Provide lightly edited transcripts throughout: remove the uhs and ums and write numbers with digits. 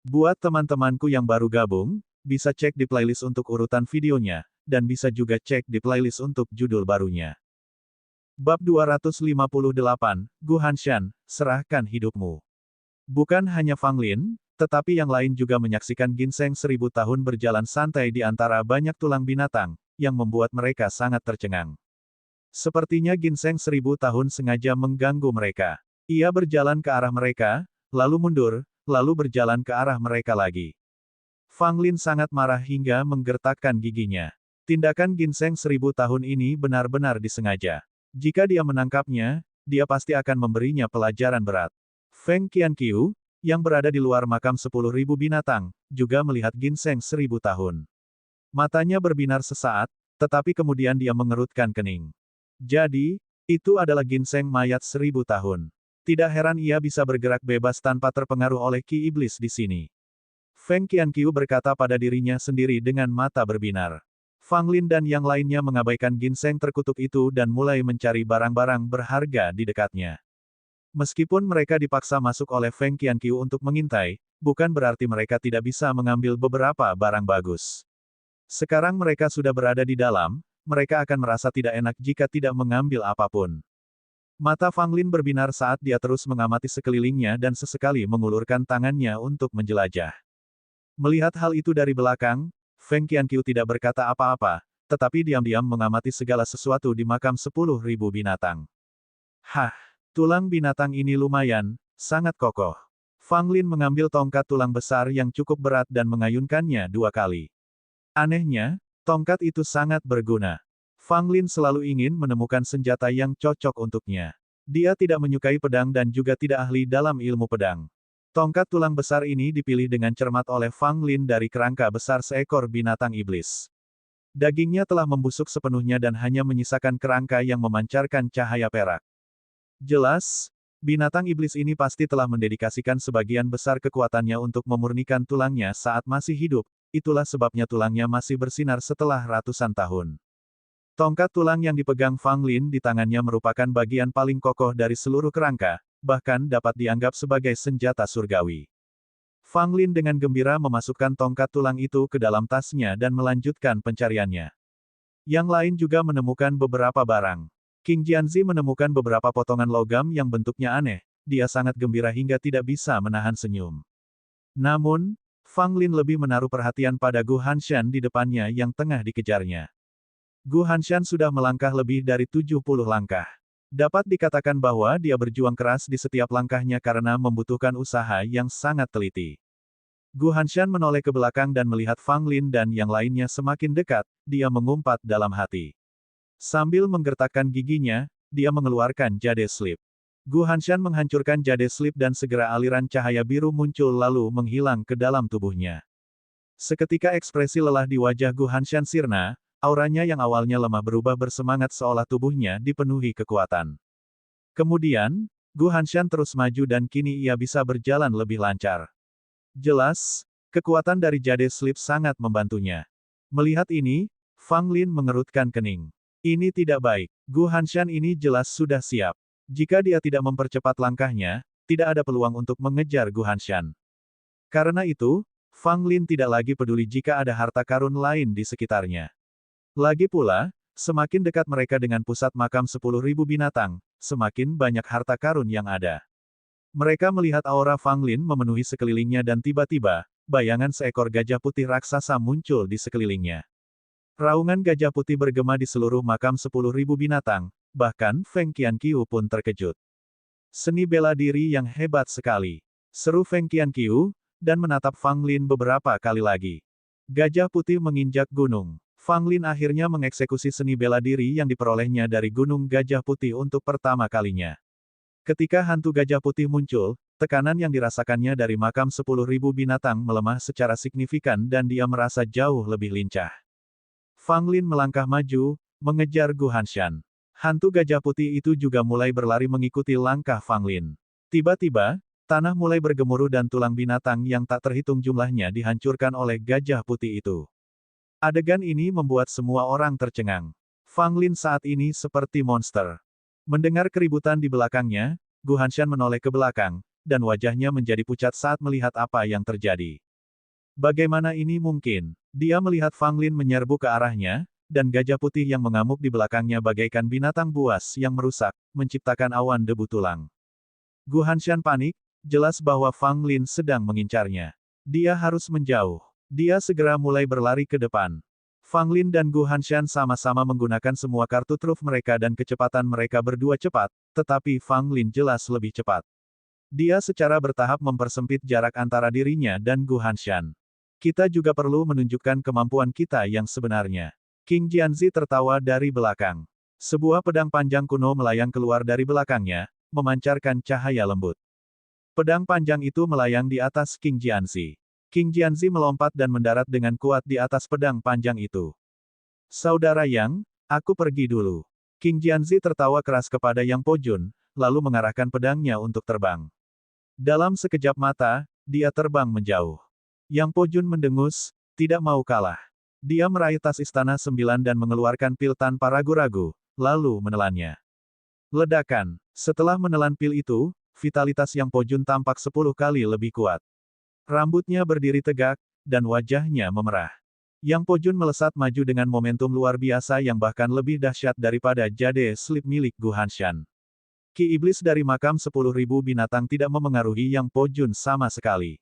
Buat teman-temanku yang baru gabung, bisa cek di playlist untuk urutan videonya, dan bisa juga cek di playlist untuk judul barunya. Bab 258, Gu Hanshan, serahkan hidupmu. Bukan hanya Fang Lin, tetapi yang lain juga menyaksikan ginseng 1000 tahun berjalan santai di antara banyak tulang binatang, yang membuat mereka sangat tercengang. Sepertinya ginseng 1000 tahun sengaja mengganggu mereka. Ia berjalan ke arah mereka, lalu mundur, lalu berjalan ke arah mereka lagi. Fang Lin sangat marah hingga menggertakkan giginya. Tindakan ginseng 1000 tahun ini benar-benar disengaja. Jika dia menangkapnya, dia pasti akan memberinya pelajaran berat. Feng Qianqiu, yang berada di luar makam 10.000 binatang, juga melihat ginseng 1000 tahun. Matanya berbinar sesaat, tetapi kemudian dia mengerutkan kening. Jadi, itu adalah ginseng mayat 1000 tahun. Tidak heran ia bisa bergerak bebas tanpa terpengaruh oleh ki iblis di sini. Feng Qianqiu berkata pada dirinya sendiri dengan mata berbinar. Fang Lin dan yang lainnya mengabaikan ginseng terkutuk itu dan mulai mencari barang-barang berharga di dekatnya. Meskipun mereka dipaksa masuk oleh Feng Qianqiu untuk mengintai, bukan berarti mereka tidak bisa mengambil beberapa barang bagus. Sekarang mereka sudah berada di dalam, mereka akan merasa tidak enak jika tidak mengambil apapun. Mata Fang Lin berbinar saat dia terus mengamati sekelilingnya dan sesekali mengulurkan tangannya untuk menjelajah. Melihat hal itu dari belakang, Feng Qianqiu tidak berkata apa-apa, tetapi diam-diam mengamati segala sesuatu di makam 10.000 binatang. Hah, tulang binatang ini lumayan, sangat kokoh. Fang Lin mengambil tongkat tulang besar yang cukup berat dan mengayunkannya 2 kali. Anehnya, tongkat itu sangat berguna. Fang Lin selalu ingin menemukan senjata yang cocok untuknya. Dia tidak menyukai pedang dan juga tidak ahli dalam ilmu pedang. Tongkat tulang besar ini dipilih dengan cermat oleh Fang Lin dari kerangka besar seekor binatang iblis. Dagingnya telah membusuk sepenuhnya dan hanya menyisakan kerangka yang memancarkan cahaya perak. Jelas, binatang iblis ini pasti telah mendedikasikan sebagian besar kekuatannya untuk memurnikan tulangnya saat masih hidup, itulah sebabnya tulangnya masih bersinar setelah ratusan tahun. Tongkat tulang yang dipegang Fang Lin di tangannya merupakan bagian paling kokoh dari seluruh kerangka, bahkan dapat dianggap sebagai senjata surgawi. Fang Lin dengan gembira memasukkan tongkat tulang itu ke dalam tasnya dan melanjutkan pencariannya. Yang lain juga menemukan beberapa barang. King Jianzi menemukan beberapa potongan logam yang bentuknya aneh, dia sangat gembira hingga tidak bisa menahan senyum. Namun, Fang Lin lebih menaruh perhatian pada Gu Hanshan di depannya yang tengah dikejarnya. Gu Hanshan sudah melangkah lebih dari 70 langkah. Dapat dikatakan bahwa dia berjuang keras di setiap langkahnya karena membutuhkan usaha yang sangat teliti. Gu Hanshan menoleh ke belakang dan melihat Fang Lin dan yang lainnya semakin dekat, dia mengumpat dalam hati. Sambil menggertakkan giginya, dia mengeluarkan jade slip. Gu Hanshan menghancurkan jade slip dan segera aliran cahaya biru muncul lalu menghilang ke dalam tubuhnya. Seketika ekspresi lelah di wajah Gu Hanshan sirna, auranya yang awalnya lemah berubah bersemangat seolah tubuhnya dipenuhi kekuatan. Kemudian, Gu Hanshan terus maju dan kini ia bisa berjalan lebih lancar. Jelas, kekuatan dari jade slip sangat membantunya. Melihat ini, Fang Lin mengerutkan kening. Ini tidak baik. Gu Hanshan ini jelas sudah siap. Jika dia tidak mempercepat langkahnya, tidak ada peluang untuk mengejar Gu Hanshan. Karena itu, Fang Lin tidak lagi peduli jika ada harta karun lain di sekitarnya. Lagi pula, semakin dekat mereka dengan pusat makam 10.000 binatang, semakin banyak harta karun yang ada. Mereka melihat aura Fang Lin memenuhi sekelilingnya dan tiba-tiba, bayangan seekor gajah putih raksasa muncul di sekelilingnya. Raungan gajah putih bergema di seluruh makam 10.000 binatang, bahkan Feng Qianqiu pun terkejut. Seni bela diri yang hebat sekali. Seru Feng Qianqiu, dan menatap Fang Lin beberapa kali lagi. Gajah putih menginjak gunung. Fang Lin akhirnya mengeksekusi seni bela diri yang diperolehnya dari Gunung Gajah Putih untuk pertama kalinya. Ketika hantu Gajah Putih muncul, tekanan yang dirasakannya dari makam 10.000 binatang melemah secara signifikan dan dia merasa jauh lebih lincah. Fang Lin melangkah maju, mengejar Gu Hanshan. Hantu Gajah Putih itu juga mulai berlari mengikuti langkah Fang Lin. Tiba-tiba, tanah mulai bergemuruh dan tulang binatang yang tak terhitung jumlahnya dihancurkan oleh Gajah Putih itu. Adegan ini membuat semua orang tercengang. Fang Lin saat ini seperti monster. Mendengar keributan di belakangnya, Gu Hanshan menoleh ke belakang, dan wajahnya menjadi pucat saat melihat apa yang terjadi. Bagaimana ini mungkin? Dia melihat Fang Lin menyerbu ke arahnya, dan gajah putih yang mengamuk di belakangnya bagaikan binatang buas yang merusak, menciptakan awan debu tulang. Gu Hanshan panik, jelas bahwa Fang Lin sedang mengincarnya. Dia harus menjauh. Dia segera mulai berlari ke depan. Fang Lin dan Gu Hanshan sama-sama menggunakan semua kartu truf mereka dan kecepatan mereka berdua cepat, tetapi Fang Lin jelas lebih cepat. Dia secara bertahap mempersempit jarak antara dirinya dan Gu Hanshan. Kita juga perlu menunjukkan kemampuan kita yang sebenarnya. King Jianzi tertawa dari belakang. Sebuah pedang panjang kuno melayang keluar dari belakangnya, memancarkan cahaya lembut. Pedang panjang itu melayang di atas King Jianzi. King Jianzi melompat dan mendarat dengan kuat di atas pedang panjang itu. Saudara Yang, aku pergi dulu. King Jianzi tertawa keras kepada Yang Pojun, lalu mengarahkan pedangnya untuk terbang. Dalam sekejap mata, dia terbang menjauh. Yang Pojun mendengus, tidak mau kalah. Dia meraih tas istana 9 dan mengeluarkan pil tanpa ragu-ragu, lalu menelannya. Ledakan. Setelah menelan pil itu, vitalitas Yang Pojun tampak 10 kali lebih kuat. Rambutnya berdiri tegak, dan wajahnya memerah. Yang Pojun melesat maju dengan momentum luar biasa yang bahkan lebih dahsyat daripada jade slip milik Gu Hanshan. Ki iblis dari makam 10.000 binatang tidak memengaruhi Yang Pojun sama sekali.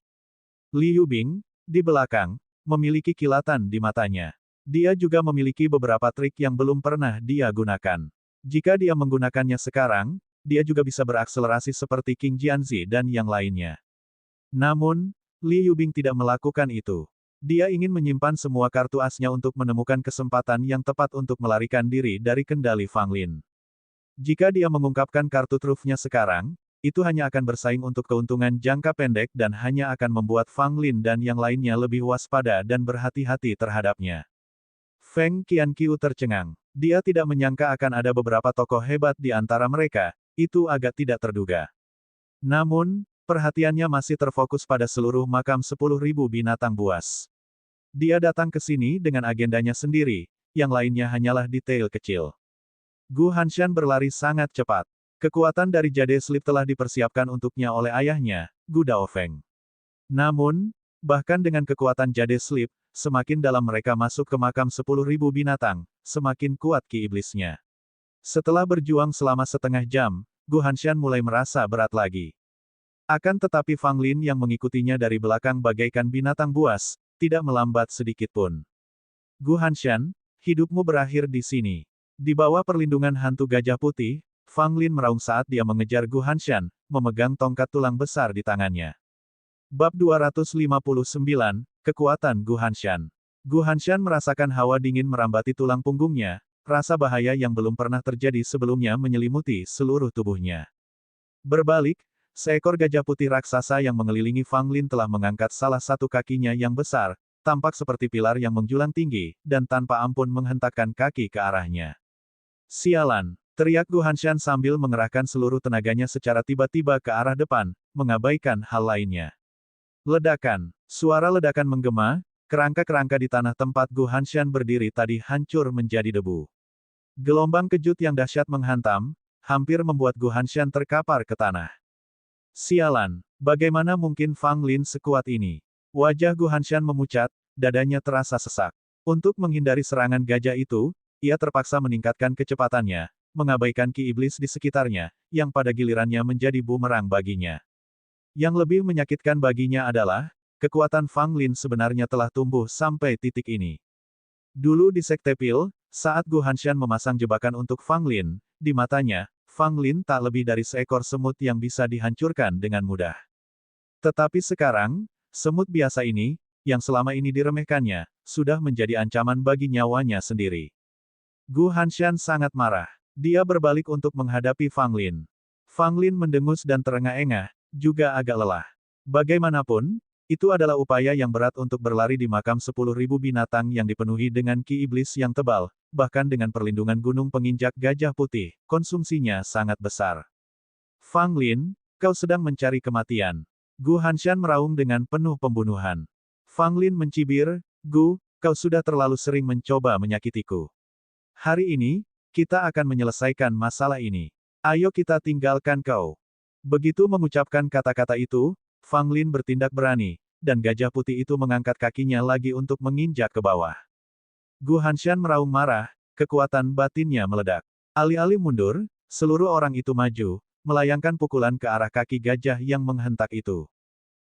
Li Yubing, di belakang, memiliki kilatan di matanya. Dia juga memiliki beberapa trik yang belum pernah dia gunakan. Jika dia menggunakannya sekarang, dia juga bisa berakselerasi seperti King Jianzi dan yang lainnya. Namun, Li Yubing tidak melakukan itu. Dia ingin menyimpan semua kartu asnya untuk menemukan kesempatan yang tepat untuk melarikan diri dari kendali Fang Lin. Jika dia mengungkapkan kartu trufnya sekarang, itu hanya akan bersaing untuk keuntungan jangka pendek dan hanya akan membuat Fang Lin dan yang lainnya lebih waspada dan berhati-hati terhadapnya. Feng Qianqiu tercengang. Dia tidak menyangka akan ada beberapa tokoh hebat di antara mereka, itu agak tidak terduga. Namun, perhatiannya masih terfokus pada seluruh makam 10.000 binatang buas. Dia datang ke sini dengan agendanya sendiri, yang lainnya hanyalah detail kecil. Gu Hanshan berlari sangat cepat. Kekuatan dari jade slip telah dipersiapkan untuknya oleh ayahnya, Gu Daofeng. Namun, bahkan dengan kekuatan jade slip, semakin dalam mereka masuk ke makam 10.000 binatang, semakin kuat ki iblisnya. Setelah berjuang selama setengah jam, Gu Hanshan mulai merasa berat lagi. Akan tetapi Fang Lin yang mengikutinya dari belakang bagaikan binatang buas, tidak melambat sedikit pun. Gu Hanshan, hidupmu berakhir di sini. Di bawah perlindungan hantu gajah putih, Fang Lin meraung saat dia mengejar Gu Hanshan, memegang tongkat tulang besar di tangannya. Bab 259, Kekuatan Gu Hanshan. Gu Hanshan merasakan hawa dingin merambati tulang punggungnya, rasa bahaya yang belum pernah terjadi sebelumnya menyelimuti seluruh tubuhnya. Berbalik, seekor gajah putih raksasa yang mengelilingi Fang Lin telah mengangkat salah satu kakinya yang besar, tampak seperti pilar yang menjulang tinggi, dan tanpa ampun menghentakkan kaki ke arahnya. Sialan! Teriak Gu Hanshan sambil mengerahkan seluruh tenaganya secara tiba-tiba ke arah depan, mengabaikan hal lainnya. Ledakan. Suara ledakan menggema, kerangka-kerangka di tanah tempat Gu Hanshan berdiri tadi hancur menjadi debu. Gelombang kejut yang dahsyat menghantam, hampir membuat Gu Hanshan terkapar ke tanah. Sialan. Bagaimana mungkin Fang Lin sekuat ini? Wajah Gu Hanshan memucat, dadanya terasa sesak. Untuk menghindari serangan gajah itu, ia terpaksa meningkatkan kecepatannya, mengabaikan ki iblis di sekitarnya, yang pada gilirannya menjadi bumerang baginya. Yang lebih menyakitkan baginya adalah, kekuatan Fang Lin sebenarnya telah tumbuh sampai titik ini. Dulu di Sekte Pil, saat Gu Hanshan memasang jebakan untuk Fang Lin, di matanya, Fang Lin tak lebih dari seekor semut yang bisa dihancurkan dengan mudah. Tetapi sekarang, semut biasa ini, yang selama ini diremehkannya, sudah menjadi ancaman bagi nyawanya sendiri. Gu Hanshan sangat marah. Dia berbalik untuk menghadapi Fang Lin. Fang Lin mendengus dan terengah-engah, juga agak lelah. Bagaimanapun, itu adalah upaya yang berat untuk berlari di makam 10.000 binatang yang dipenuhi dengan ki iblis yang tebal, bahkan dengan perlindungan gunung penginjak gajah putih, konsumsinya sangat besar. Fang Lin, kau sedang mencari kematian. Gu Hanshan meraung dengan penuh pembunuhan. Fang Lin mencibir, Gu, kau sudah terlalu sering mencoba menyakitiku. Hari ini, kita akan menyelesaikan masalah ini. Ayo kita tinggalkan kau. Begitu mengucapkan kata-kata itu, Fang Lin bertindak berani, dan gajah putih itu mengangkat kakinya lagi untuk menginjak ke bawah. Gu Hanshan meraung marah, kekuatan batinnya meledak. Alih-alih mundur, seluruh orang itu maju, melayangkan pukulan ke arah kaki gajah yang menghentak itu.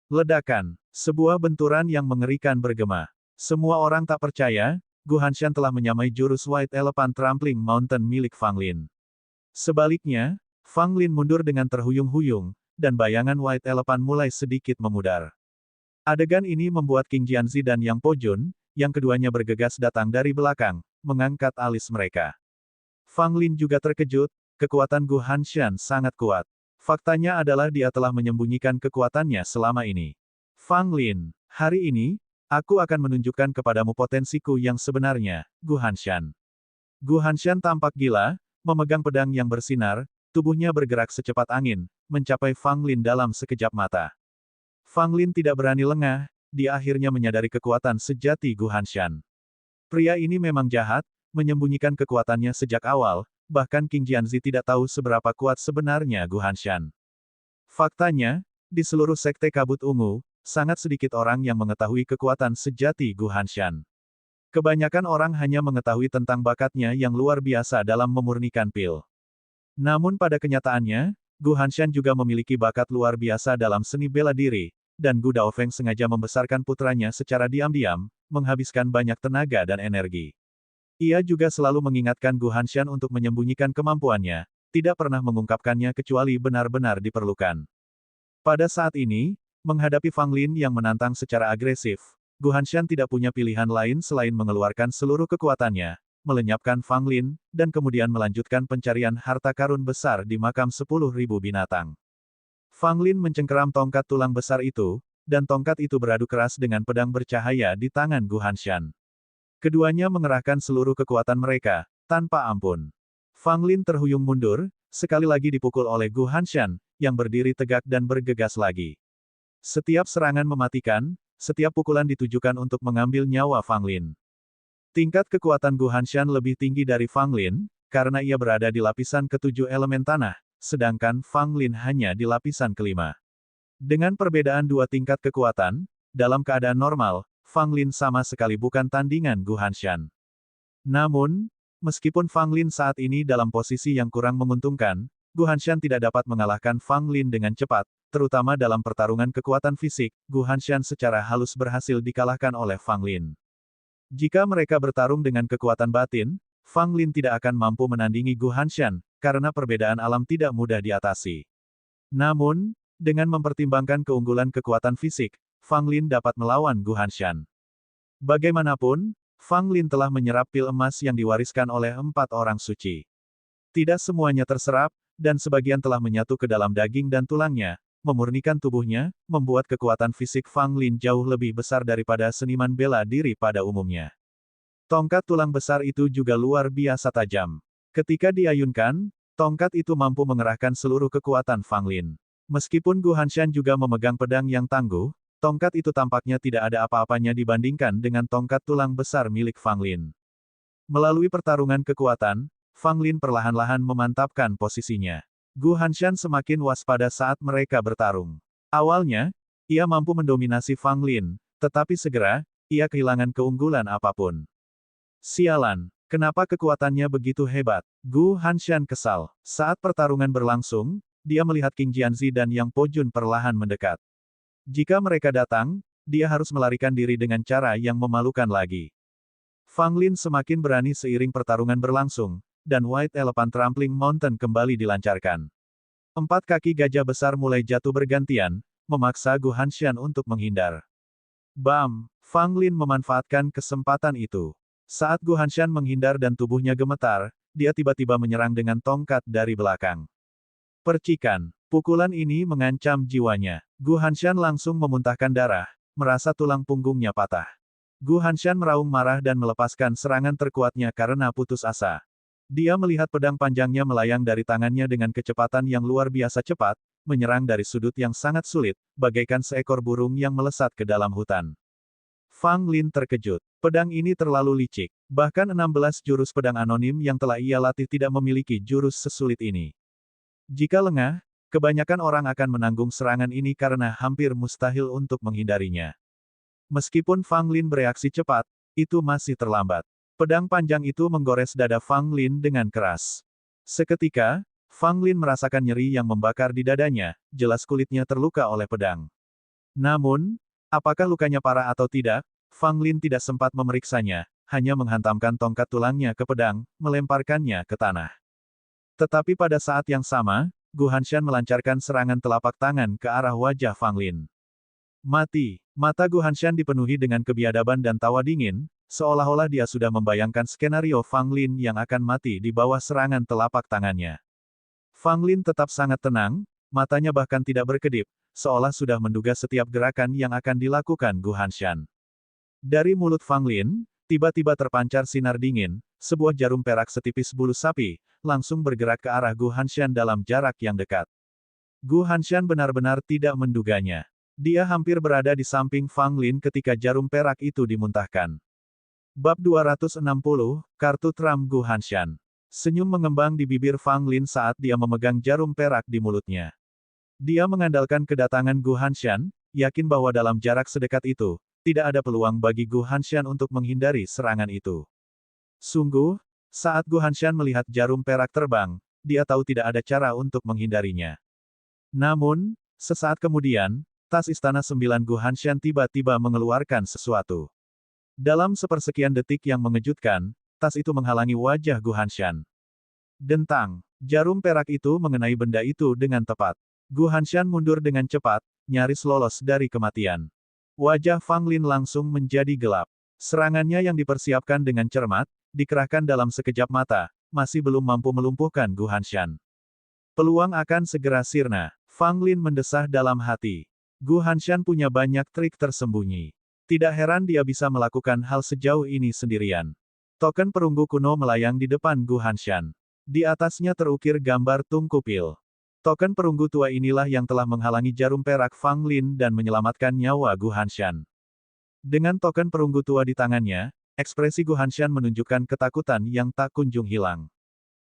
Ledakan, sebuah benturan yang mengerikan bergema. Semua orang tak percaya, Gu Hanshan telah menyamai jurus White Elephant Trampling Mountain milik Fang Lin. Sebaliknya, Fang Lin mundur dengan terhuyung-huyung, dan bayangan White Elephant mulai sedikit memudar. Adegan ini membuat King Jianzi dan Yang Po Jun, yang keduanya bergegas datang dari belakang, mengangkat alis mereka. Fang Lin juga terkejut, kekuatan Gu Hanshan sangat kuat. Faktanya adalah dia telah menyembunyikan kekuatannya selama ini. Fang Lin, hari ini, aku akan menunjukkan kepadamu potensiku yang sebenarnya, Gu Hanshan. Gu Hanshan tampak gila, memegang pedang yang bersinar, tubuhnya bergerak secepat angin, mencapai Fang Lin dalam sekejap mata. Fang Lin tidak berani lengah, dia akhirnya menyadari kekuatan sejati Gu Hanshan. Pria ini memang jahat, menyembunyikan kekuatannya sejak awal, bahkan King Jianzi tidak tahu seberapa kuat sebenarnya Gu Hanshan. Faktanya, di seluruh sekte kabut ungu, sangat sedikit orang yang mengetahui kekuatan sejati Gu Hanshan. Kebanyakan orang hanya mengetahui tentang bakatnya yang luar biasa dalam memurnikan pil. Namun pada kenyataannya, Gu Hanshan juga memiliki bakat luar biasa dalam seni bela diri, dan Gu Daofeng sengaja membesarkan putranya secara diam-diam, menghabiskan banyak tenaga dan energi. Ia juga selalu mengingatkan Gu Hanshan untuk menyembunyikan kemampuannya, tidak pernah mengungkapkannya kecuali benar-benar diperlukan. Pada saat ini, menghadapi Fang Lin yang menantang secara agresif, Gu Hanshan tidak punya pilihan lain selain mengeluarkan seluruh kekuatannya, melenyapkan Fang Lin, dan kemudian melanjutkan pencarian harta karun besar di makam 10.000 binatang. Fang Lin mencengkeram tongkat tulang besar itu, dan tongkat itu beradu keras dengan pedang bercahaya di tangan Gu Hanshan. Keduanya mengerahkan seluruh kekuatan mereka, tanpa ampun. Fang Lin terhuyung mundur, sekali lagi dipukul oleh Gu Hanshan, yang berdiri tegak dan bergegas lagi. Setiap serangan mematikan, setiap pukulan ditujukan untuk mengambil nyawa Fang Lin. Tingkat kekuatan Gu Hanshan lebih tinggi dari Fang Lin, karena ia berada di lapisan ke-7 elemen tanah, sedangkan Fang Lin hanya di lapisan ke-5. Dengan perbedaan 2 tingkat kekuatan, dalam keadaan normal, Fang Lin sama sekali bukan tandingan Gu Hanshan. Namun, meskipun Fang Lin saat ini dalam posisi yang kurang menguntungkan, Gu Hanshan tidak dapat mengalahkan Fang Lin dengan cepat, terutama dalam pertarungan kekuatan fisik, Gu Hanshan secara halus berhasil dikalahkan oleh Fang Lin. Jika mereka bertarung dengan kekuatan batin, Fang Lin tidak akan mampu menandingi Gu Hanshan, karena perbedaan alam tidak mudah diatasi. Namun, dengan mempertimbangkan keunggulan kekuatan fisik, Fang Lin dapat melawan Gu Hanshan. Bagaimanapun, Fang Lin telah menyerap pil emas yang diwariskan oleh 4 orang suci. Tidak semuanya terserap, dan sebagian telah menyatu ke dalam daging dan tulangnya, memurnikan tubuhnya, membuat kekuatan fisik Fang Lin jauh lebih besar daripada seniman bela diri pada umumnya. Tongkat tulang besar itu juga luar biasa tajam. Ketika diayunkan, tongkat itu mampu mengerahkan seluruh kekuatan Fang Lin. Meskipun Gu Hanshan juga memegang pedang yang tangguh, tongkat itu tampaknya tidak ada apa-apanya dibandingkan dengan tongkat tulang besar milik Fang Lin. Melalui pertarungan kekuatan, Fang Lin perlahan-lahan memantapkan posisinya. Gu Hanshan semakin waspada saat mereka bertarung. Awalnya, ia mampu mendominasi Fang Lin, tetapi segera, ia kehilangan keunggulan apapun. Sialan, kenapa kekuatannya begitu hebat? Gu Hanshan kesal. Saat pertarungan berlangsung, dia melihat King Jianzi dan Yang Po Jun perlahan mendekat. Jika mereka datang, dia harus melarikan diri dengan cara yang memalukan lagi. Fang Lin semakin berani seiring pertarungan berlangsung, dan White Elephant Trampling Mountain kembali dilancarkan. 4 kaki gajah besar mulai jatuh bergantian, memaksa Gu Hanshan untuk menghindar. Bam! Fang Lin memanfaatkan kesempatan itu. Saat Gu Hanshan menghindar dan tubuhnya gemetar, dia tiba-tiba menyerang dengan tongkat dari belakang. Percikan. Pukulan ini mengancam jiwanya. Gu Hanshan langsung memuntahkan darah, merasa tulang punggungnya patah. Gu Hanshan meraung marah dan melepaskan serangan terkuatnya karena putus asa. Dia melihat pedang panjangnya melayang dari tangannya dengan kecepatan yang luar biasa cepat, menyerang dari sudut yang sangat sulit, bagaikan seekor burung yang melesat ke dalam hutan. Fang Lin terkejut. Pedang ini terlalu licik. Bahkan 16 jurus pedang anonim yang telah ia latih tidak memiliki jurus sesulit ini. Jika lengah, Kebanyakan orang akan menanggung serangan ini karena hampir mustahil untuk menghindarinya. Meskipun Fang Lin bereaksi cepat, itu masih terlambat. Pedang panjang itu menggores dada Fang Lin dengan keras. Seketika, Fang Lin merasakan nyeri yang membakar di dadanya, jelas kulitnya terluka oleh pedang. Namun, apakah lukanya parah atau tidak, Fang Lin tidak sempat memeriksanya, hanya menghantamkan tongkat tulangnya ke pedang, melemparkannya ke tanah. Tetapi pada saat yang sama, Gu Hanshan melancarkan serangan telapak tangan ke arah wajah Fang Lin. Mati. Mata Gu Hanshan dipenuhi dengan kebiadaban dan tawa dingin, seolah-olah dia sudah membayangkan skenario Fang Lin yang akan mati di bawah serangan telapak tangannya. Fang Lin tetap sangat tenang, matanya bahkan tidak berkedip, seolah sudah menduga setiap gerakan yang akan dilakukan Gu Hanshan. Dari mulut Fang Lin, tiba-tiba terpancar sinar dingin, sebuah jarum perak setipis bulu sapi, langsung bergerak ke arah Gu Hanshan dalam jarak yang dekat. Gu Hanshan benar-benar tidak menduganya. Dia hampir berada di samping Fang Lin ketika jarum perak itu dimuntahkan. Bab 260, Kartu Trump Gu Hanshan. Senyum mengembang di bibir Fang Lin saat dia memegang jarum perak di mulutnya. Dia mengandalkan kedatangan Gu Hanshan, yakin bahwa dalam jarak sedekat itu, tidak ada peluang bagi Gu Hanshan untuk menghindari serangan itu. Sungguh, saat Gu Hanshan melihat jarum perak terbang, dia tahu tidak ada cara untuk menghindarinya. Namun, sesaat kemudian, tas istana 9 Gu Hanshan tiba-tiba mengeluarkan sesuatu. Dalam sepersekian detik yang mengejutkan, tas itu menghalangi wajah Gu Hanshan. Dentang, jarum perak itu mengenai benda itu dengan tepat. Gu Hanshan mundur dengan cepat, nyaris lolos dari kematian. Wajah Fang Lin langsung menjadi gelap. Serangannya yang dipersiapkan dengan cermat, dikerahkan dalam sekejap mata, masih belum mampu melumpuhkan Gu Hanshan. Peluang akan segera sirna. Fang Lin mendesah dalam hati. Gu Hanshan punya banyak trik tersembunyi. Tidak heran dia bisa melakukan hal sejauh ini sendirian. Token perunggu kuno melayang di depan Gu Hanshan. Di atasnya terukir gambar tungku pil. Token perunggu tua inilah yang telah menghalangi jarum perak Fang Lin dan menyelamatkan nyawa Gu Hanshan. Dengan token perunggu tua di tangannya, ekspresi Gu Hanshan menunjukkan ketakutan yang tak kunjung hilang.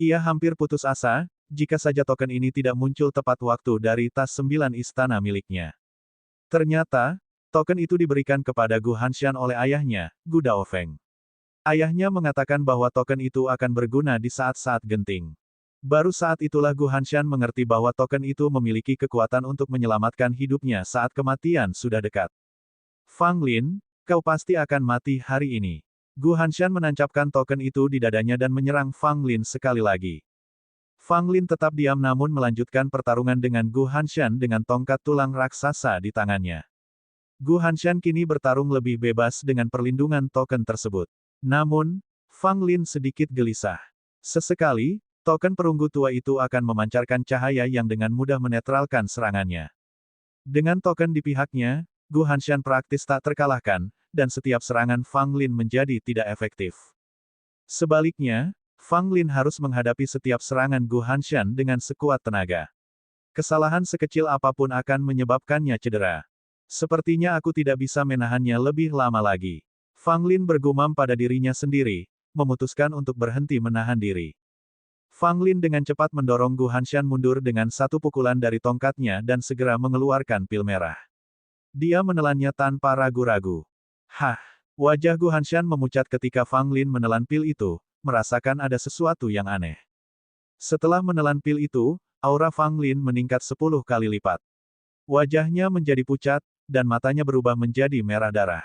Ia hampir putus asa, jika saja token ini tidak muncul tepat waktu dari tas 9 istana miliknya. Ternyata, token itu diberikan kepada Gu Hanshan oleh ayahnya, Gu Daofeng. Ayahnya mengatakan bahwa token itu akan berguna di saat-saat genting. Baru saat itulah Gu Hanshan mengerti bahwa token itu memiliki kekuatan untuk menyelamatkan hidupnya saat kematian sudah dekat. Fang Lin, kau pasti akan mati hari ini. Gu Hanshan menancapkan token itu di dadanya dan menyerang Fang Lin sekali lagi. Fang Lin tetap diam namun melanjutkan pertarungan dengan Gu Hanshan dengan tongkat tulang raksasa di tangannya. Gu Hanshan kini bertarung lebih bebas dengan perlindungan token tersebut. Namun, Fang Lin sedikit gelisah. Sesekali, token perunggu tua itu akan memancarkan cahaya yang dengan mudah menetralkan serangannya. Dengan token di pihaknya, Gu Hanshan praktis tak terkalahkan, dan setiap serangan Fang Lin menjadi tidak efektif. Sebaliknya, Fang Lin harus menghadapi setiap serangan Gu Hanshan dengan sekuat tenaga. Kesalahan sekecil apapun akan menyebabkannya cedera. Sepertinya aku tidak bisa menahannya lebih lama lagi. Fang Lin bergumam pada dirinya sendiri, memutuskan untuk berhenti menahan diri. Fang Lin dengan cepat mendorong Gu Hanshan mundur dengan satu pukulan dari tongkatnya dan segera mengeluarkan pil merah. Dia menelannya tanpa ragu-ragu. Hah! Wajah Gu Hanshan memucat ketika Fang Lin menelan pil itu, merasakan ada sesuatu yang aneh. Setelah menelan pil itu, aura Fang Lin meningkat 10 kali lipat. Wajahnya menjadi pucat, dan matanya berubah menjadi merah darah.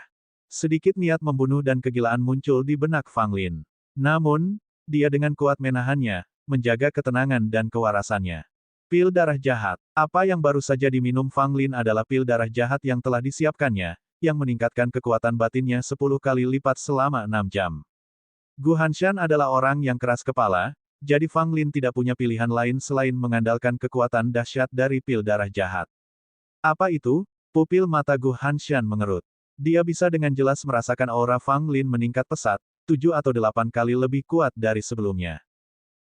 Sedikit niat membunuh dan kegilaan muncul di benak Fang Lin. Namun, dia dengan kuat menahannya, menjaga ketenangan dan kewarasannya. Pil darah jahat. Apa yang baru saja diminum Fang Lin adalah pil darah jahat yang telah disiapkannya, yang meningkatkan kekuatan batinnya 10 kali lipat selama 6 jam. Gu Hanshan adalah orang yang keras kepala, jadi Fang Lin tidak punya pilihan lain selain mengandalkan kekuatan dahsyat dari pil darah jahat. Apa itu? Pupil mata Gu Hanshan mengerut. Dia bisa dengan jelas merasakan aura Fang Lin meningkat pesat, 7 atau 8 kali lebih kuat dari sebelumnya.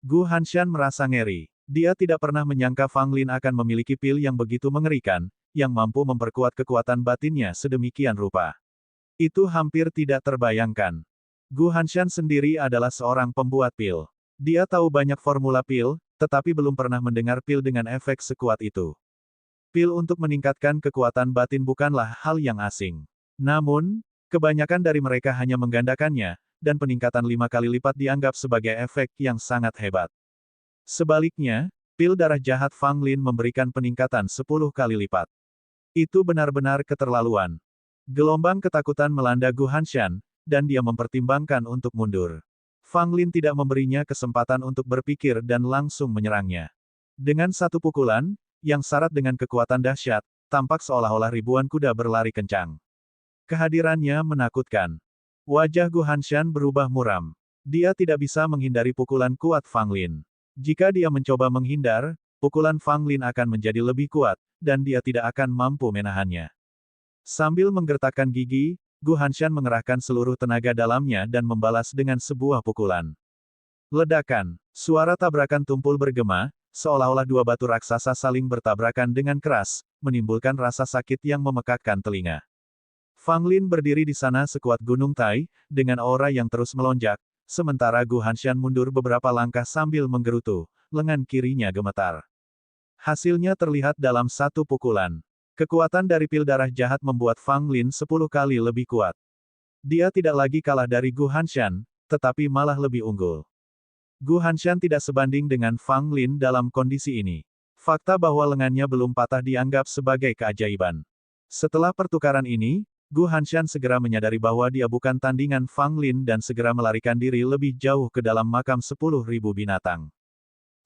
Gu Hanshan merasa ngeri. Dia tidak pernah menyangka Fang Lin akan memiliki pil yang begitu mengerikan, yang mampu memperkuat kekuatan batinnya sedemikian rupa. Itu hampir tidak terbayangkan. Gu Hanshan sendiri adalah seorang pembuat pil. Dia tahu banyak formula pil, tetapi belum pernah mendengar pil dengan efek sekuat itu. Pil untuk meningkatkan kekuatan batin bukanlah hal yang asing. Namun, kebanyakan dari mereka hanya menggandakannya, dan peningkatan 5 kali lipat dianggap sebagai efek yang sangat hebat. Sebaliknya, pil darah jahat Fang Lin memberikan peningkatan 10 kali lipat. Itu benar-benar keterlaluan. Gelombang ketakutan melanda Gu Hanshan, dan dia mempertimbangkan untuk mundur. Fang Lin tidak memberinya kesempatan untuk berpikir dan langsung menyerangnya. Dengan satu pukulan, yang syarat dengan kekuatan dahsyat, tampak seolah-olah ribuan kuda berlari kencang. Kehadirannya menakutkan. Wajah Gu Hanshan berubah muram. Dia tidak bisa menghindari pukulan kuat Fang Lin. Jika dia mencoba menghindar, pukulan Fang Lin akan menjadi lebih kuat, dan dia tidak akan mampu menahannya. Sambil menggertakkan gigi, Gu Hanshan mengerahkan seluruh tenaga dalamnya dan membalas dengan sebuah pukulan. Ledakan, suara tabrakan tumpul bergema, seolah-olah dua batu raksasa saling bertabrakan dengan keras, menimbulkan rasa sakit yang memekakkan telinga. Fang Lin berdiri di sana sekuat gunung Tai, dengan aura yang terus melonjak, sementara Gu Hanshan mundur beberapa langkah sambil menggerutu, lengan kirinya gemetar. Hasilnya terlihat dalam satu pukulan. Kekuatan dari pil darah jahat membuat Fang Lin 10 kali lebih kuat. Dia tidak lagi kalah dari Gu Hanshan, tetapi malah lebih unggul. Gu Hanshan tidak sebanding dengan Fang Lin dalam kondisi ini. Fakta bahwa lengannya belum patah dianggap sebagai keajaiban. Setelah pertukaran ini, Gu Hanshan segera menyadari bahwa dia bukan tandingan Fang Lin dan segera melarikan diri lebih jauh ke dalam makam 10.000 binatang.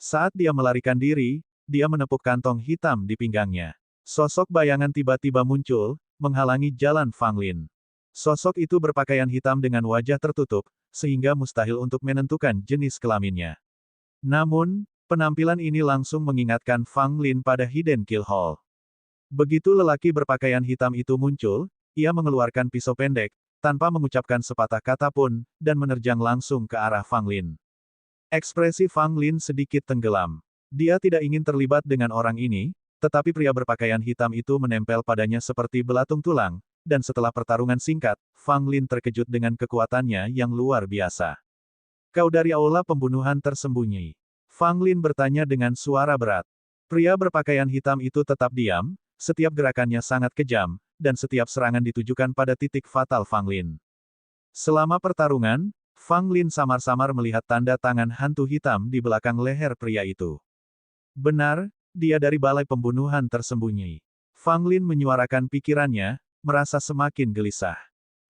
Saat dia melarikan diri, dia menepuk kantong hitam di pinggangnya. Sosok bayangan tiba-tiba muncul, menghalangi jalan Fang Lin. Sosok itu berpakaian hitam dengan wajah tertutup, sehingga mustahil untuk menentukan jenis kelaminnya. Namun, penampilan ini langsung mengingatkan Fang Lin pada Hidden Kill Hall. Begitu lelaki berpakaian hitam itu muncul, ia mengeluarkan pisau pendek, tanpa mengucapkan sepatah kata pun, dan menerjang langsung ke arah Fang Lin. Ekspresi Fang Lin sedikit tenggelam. Dia tidak ingin terlibat dengan orang ini, tetapi pria berpakaian hitam itu menempel padanya seperti belatung tulang, dan setelah pertarungan singkat, Fang Lin terkejut dengan kekuatannya yang luar biasa. "Kau dari aula pembunuhan tersembunyi?" Fang Lin bertanya dengan suara berat. Pria berpakaian hitam itu tetap diam, setiap gerakannya sangat kejam, dan setiap serangan ditujukan pada titik fatal Fang Lin. Selama pertarungan, Fang Lin samar-samar melihat tanda tangan hantu hitam di belakang leher pria itu. Benar, dia dari balai pembunuhan tersembunyi. Fang Lin menyuarakan pikirannya, merasa semakin gelisah.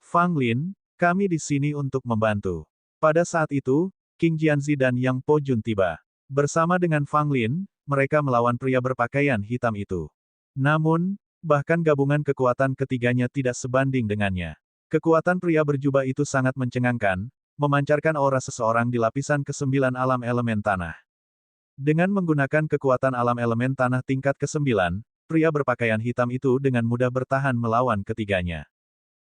"Fang Lin, kami di sini untuk membantu." Pada saat itu, Qing Jianzi dan Yang Po Jun tiba. Bersama dengan Fang Lin, mereka melawan pria berpakaian hitam itu. Namun, bahkan gabungan kekuatan ketiganya tidak sebanding dengannya. Kekuatan pria berjubah itu sangat mencengangkan, memancarkan aura seseorang di lapisan ke-9 alam elemen tanah. Dengan menggunakan kekuatan alam elemen tanah tingkat ke-9, pria berpakaian hitam itu dengan mudah bertahan melawan ketiganya.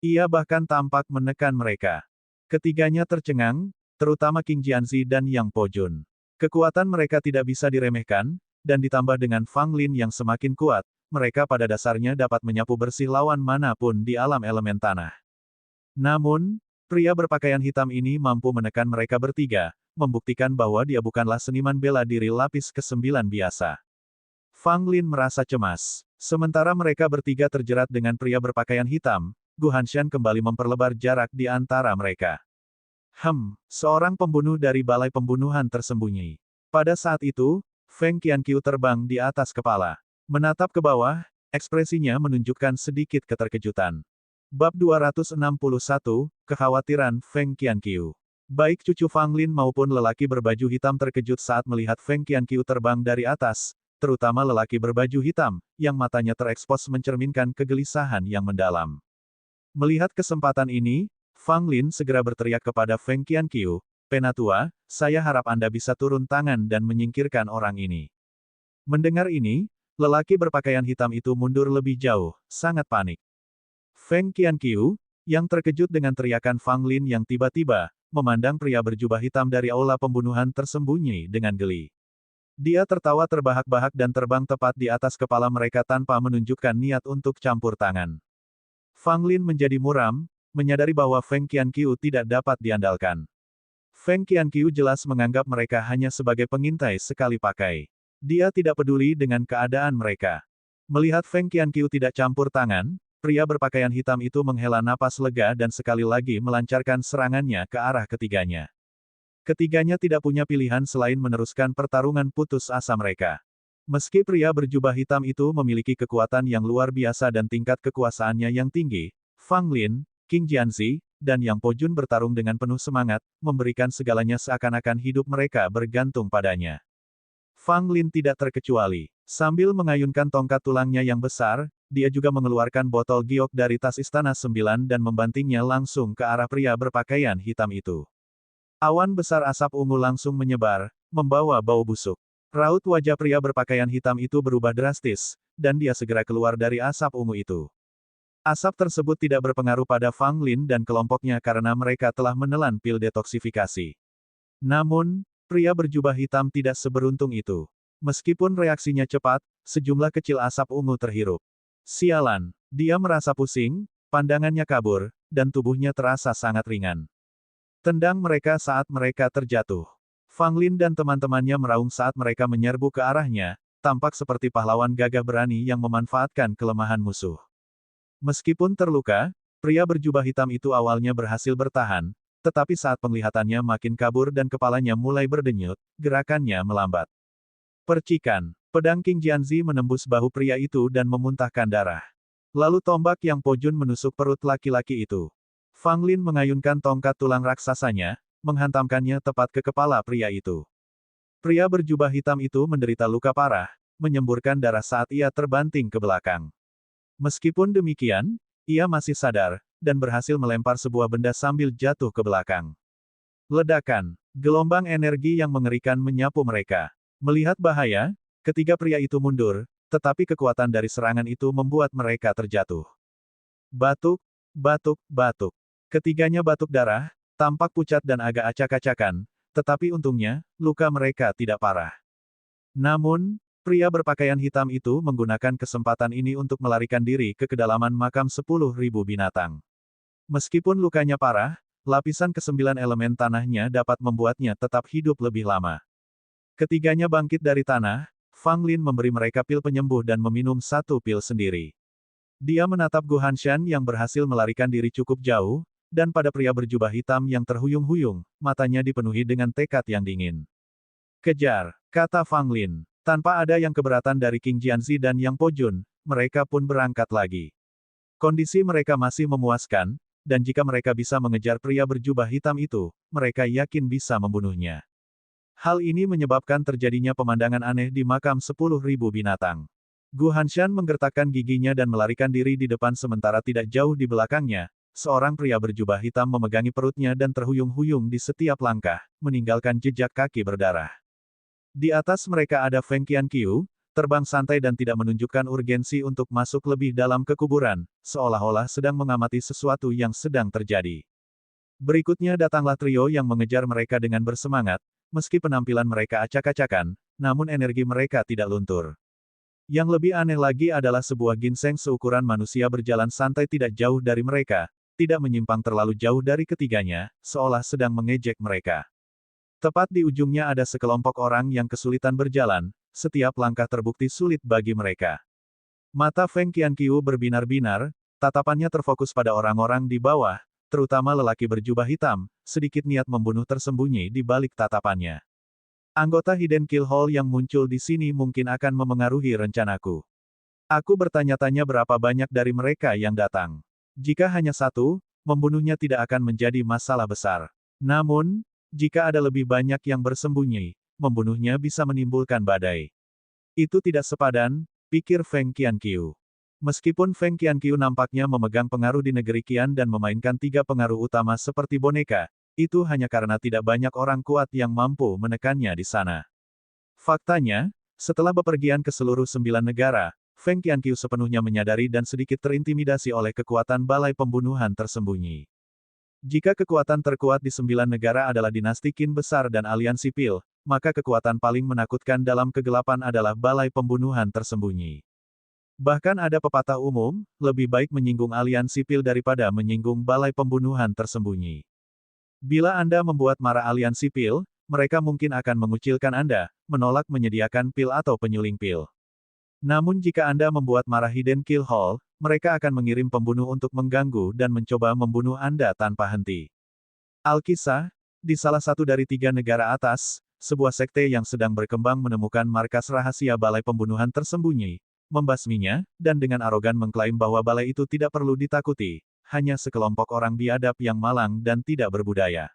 Ia bahkan tampak menekan mereka. Ketiganya tercengang, terutama Qing Jianzi dan Yang Po Jun. Kekuatan mereka tidak bisa diremehkan, dan ditambah dengan Fang Lin yang semakin kuat, mereka pada dasarnya dapat menyapu bersih lawan manapun di alam elemen tanah. Namun, pria berpakaian hitam ini mampu menekan mereka bertiga, membuktikan bahwa dia bukanlah seniman bela diri lapis ke-9 biasa. Fang Lin merasa cemas. Sementara mereka bertiga terjerat dengan pria berpakaian hitam, Gu Hanshan kembali memperlebar jarak di antara mereka. Seorang pembunuh dari balai pembunuhan tersembunyi. Pada saat itu, Feng Qianqiu terbang di atas kepala. Menatap ke bawah, ekspresinya menunjukkan sedikit keterkejutan. Bab 261, Kekhawatiran Feng Qianqiu. Baik cucu Fang Lin maupun lelaki berbaju hitam terkejut saat melihat Feng Qianqiu terbang dari atas, terutama lelaki berbaju hitam, yang matanya terekspos mencerminkan kegelisahan yang mendalam. Melihat kesempatan ini, Fang Lin segera berteriak kepada Feng Qianqiu, "Penatua, saya harap Anda bisa turun tangan dan menyingkirkan orang ini." Mendengar ini, lelaki berpakaian hitam itu mundur lebih jauh, sangat panik. Feng Qianqiu, yang terkejut dengan teriakan Fang Lin yang tiba-tiba, memandang pria berjubah hitam dari aula pembunuhan tersembunyi dengan geli. Dia tertawa terbahak-bahak dan terbang tepat di atas kepala mereka tanpa menunjukkan niat untuk campur tangan. Fang Lin menjadi muram, menyadari bahwa Feng Qianqiu tidak dapat diandalkan. Feng Qianqiu jelas menganggap mereka hanya sebagai pengintai sekali pakai. Dia tidak peduli dengan keadaan mereka. Melihat Feng Qianqiu tidak campur tangan, pria berpakaian hitam itu menghela napas lega dan sekali lagi melancarkan serangannya ke arah ketiganya. Ketiganya tidak punya pilihan selain meneruskan pertarungan putus asa mereka. Meski pria berjubah hitam itu memiliki kekuatan yang luar biasa dan tingkat kekuasaannya yang tinggi, Fang Lin, Qing Jianzi, dan Yang Po Jun bertarung dengan penuh semangat, memberikan segalanya seakan-akan hidup mereka bergantung padanya. Fang Lin tidak terkecuali. Sambil mengayunkan tongkat tulangnya yang besar, dia juga mengeluarkan botol giok dari tas Istana Sembilan dan membantingnya langsung ke arah pria berpakaian hitam itu. Awan besar asap ungu langsung menyebar, membawa bau busuk. Raut wajah pria berpakaian hitam itu berubah drastis, dan dia segera keluar dari asap ungu itu. Asap tersebut tidak berpengaruh pada Fang Lin dan kelompoknya karena mereka telah menelan pil detoksifikasi. Namun, pria berjubah hitam tidak seberuntung itu. Meskipun reaksinya cepat, sejumlah kecil asap ungu terhirup. Sialan, dia merasa pusing, pandangannya kabur, dan tubuhnya terasa sangat ringan. Tendang mereka saat mereka terjatuh. Fang Lin dan teman-temannya meraung saat mereka menyerbu ke arahnya, tampak seperti pahlawan gagah berani yang memanfaatkan kelemahan musuh. Meskipun terluka, pria berjubah hitam itu awalnya berhasil bertahan, tetapi saat penglihatannya makin kabur dan kepalanya mulai berdenyut, gerakannya melambat. Percikan, pedang Qing Jianzi menembus bahu pria itu dan memuntahkan darah. Lalu tombak Yang Po Jun menusuk perut laki-laki itu. Fang Lin mengayunkan tongkat tulang raksasanya, menghantamkannya tepat ke kepala pria itu. Pria berjubah hitam itu menderita luka parah, menyemburkan darah saat ia terbanting ke belakang. Meskipun demikian, ia masih sadar, dan berhasil melempar sebuah benda sambil jatuh ke belakang. Ledakan, gelombang energi yang mengerikan menyapu mereka. Melihat bahaya, ketiga pria itu mundur, tetapi kekuatan dari serangan itu membuat mereka terjatuh. Batuk, batuk, batuk. Ketiganya batuk darah, tampak pucat dan agak acak-acakan, tetapi untungnya, luka mereka tidak parah. Namun, pria berpakaian hitam itu menggunakan kesempatan ini untuk melarikan diri ke kedalaman makam 10.000 binatang. Meskipun lukanya parah, lapisan ke-9 elemen tanahnya dapat membuatnya tetap hidup lebih lama. Ketiganya bangkit dari tanah, Fang Lin memberi mereka pil penyembuh dan meminum satu pil sendiri. Dia menatap Gu Hanshan yang berhasil melarikan diri cukup jauh, dan pada pria berjubah hitam yang terhuyung-huyung, matanya dipenuhi dengan tekad yang dingin. Kejar, kata Fang Lin. Tanpa ada yang keberatan dari Qing Jianzi dan Yang Po Jun, mereka pun berangkat lagi. Kondisi mereka masih memuaskan, dan jika mereka bisa mengejar pria berjubah hitam itu, mereka yakin bisa membunuhnya. Hal ini menyebabkan terjadinya pemandangan aneh di makam 10.000 binatang. Gu Hanshan menggertakkan giginya dan melarikan diri di depan sementara tidak jauh di belakangnya, seorang pria berjubah hitam memegangi perutnya dan terhuyung-huyung di setiap langkah, meninggalkan jejak kaki berdarah. Di atas mereka ada Feng Qianqiu, terbang santai dan tidak menunjukkan urgensi untuk masuk lebih dalam ke kuburan, seolah-olah sedang mengamati sesuatu yang sedang terjadi. Berikutnya datanglah trio yang mengejar mereka dengan bersemangat, meski penampilan mereka acak-acakan, namun energi mereka tidak luntur. Yang lebih aneh lagi adalah sebuah ginseng seukuran manusia berjalan santai tidak jauh dari mereka, tidak menyimpang terlalu jauh dari ketiganya, seolah sedang mengejek mereka. Tepat di ujungnya ada sekelompok orang yang kesulitan berjalan, setiap langkah terbukti sulit bagi mereka. Mata Feng Qianqiu berbinar-binar, tatapannya terfokus pada orang-orang di bawah, terutama lelaki berjubah hitam, sedikit niat membunuh tersembunyi di balik tatapannya. Anggota Hidden Kill Hall yang muncul di sini mungkin akan memengaruhi rencanaku. Aku bertanya-tanya berapa banyak dari mereka yang datang. Jika hanya satu, membunuhnya tidak akan menjadi masalah besar. Namun, jika ada lebih banyak yang bersembunyi, membunuhnya bisa menimbulkan badai. Itu tidak sepadan, pikir Feng Qianqiu. Meskipun Feng Qianqiu nampaknya memegang pengaruh di negeri Qian dan memainkan 3 pengaruh utama seperti boneka, itu hanya karena tidak banyak orang kuat yang mampu menekannya di sana. Faktanya, setelah bepergian ke seluruh 9 negara, Feng Qianqiu sepenuhnya menyadari dan sedikit terintimidasi oleh kekuatan balai pembunuhan tersembunyi. Jika kekuatan terkuat di 9 negara adalah dinasti Qin besar dan aliansi Pil, maka kekuatan paling menakutkan dalam kegelapan adalah balai pembunuhan tersembunyi. Bahkan ada pepatah umum, lebih baik menyinggung aliansi Pil daripada menyinggung balai pembunuhan tersembunyi. Bila Anda membuat marah aliansi pil, mereka mungkin akan mengucilkan Anda, menolak menyediakan pil atau penyuling pil. Namun jika Anda membuat marah Hidden Kill Hall, mereka akan mengirim pembunuh untuk mengganggu dan mencoba membunuh Anda tanpa henti. Alkisah, di salah satu dari 3 negara atas, sebuah sekte yang sedang berkembang menemukan markas rahasia balai pembunuhan tersembunyi, membasminya, dan dengan arogan mengklaim bahwa balai itu tidak perlu ditakuti, hanya sekelompok orang biadab yang malang dan tidak berbudaya.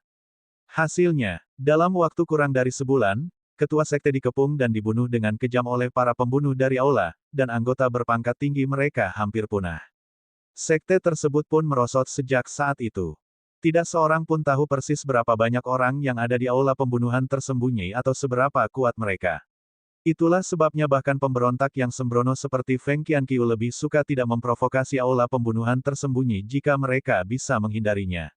Hasilnya, dalam waktu kurang dari sebulan, ketua sekte dikepung dan dibunuh dengan kejam oleh para pembunuh dari aula, dan anggota berpangkat tinggi mereka hampir punah. Sekte tersebut pun merosot sejak saat itu. Tidak seorang pun tahu persis berapa banyak orang yang ada di aula pembunuhan tersembunyi atau seberapa kuat mereka. Itulah sebabnya bahkan pemberontak yang sembrono seperti Feng Qianqiu lebih suka tidak memprovokasi aula pembunuhan tersembunyi jika mereka bisa menghindarinya.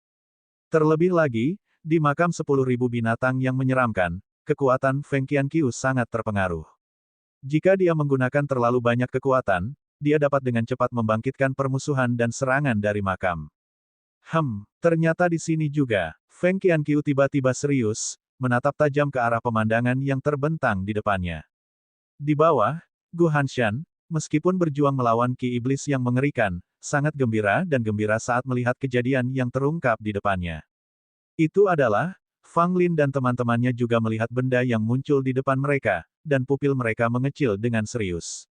Terlebih lagi, di makam 10.000 binatang yang menyeramkan, kekuatan Feng Qianqiu sangat terpengaruh. Jika dia menggunakan terlalu banyak kekuatan, dia dapat dengan cepat membangkitkan permusuhan dan serangan dari makam. Ternyata di sini juga, Feng Qianqiu tiba-tiba serius, menatap tajam ke arah pemandangan yang terbentang di depannya. Di bawah, Gu Hanshan, meskipun berjuang melawan Ki Iblis yang mengerikan, sangat gembira dan gembira saat melihat kejadian yang terungkap di depannya. Itu adalah, Fang Lin dan teman-temannya juga melihat benda yang muncul di depan mereka, dan pupil mereka mengecil dengan serius.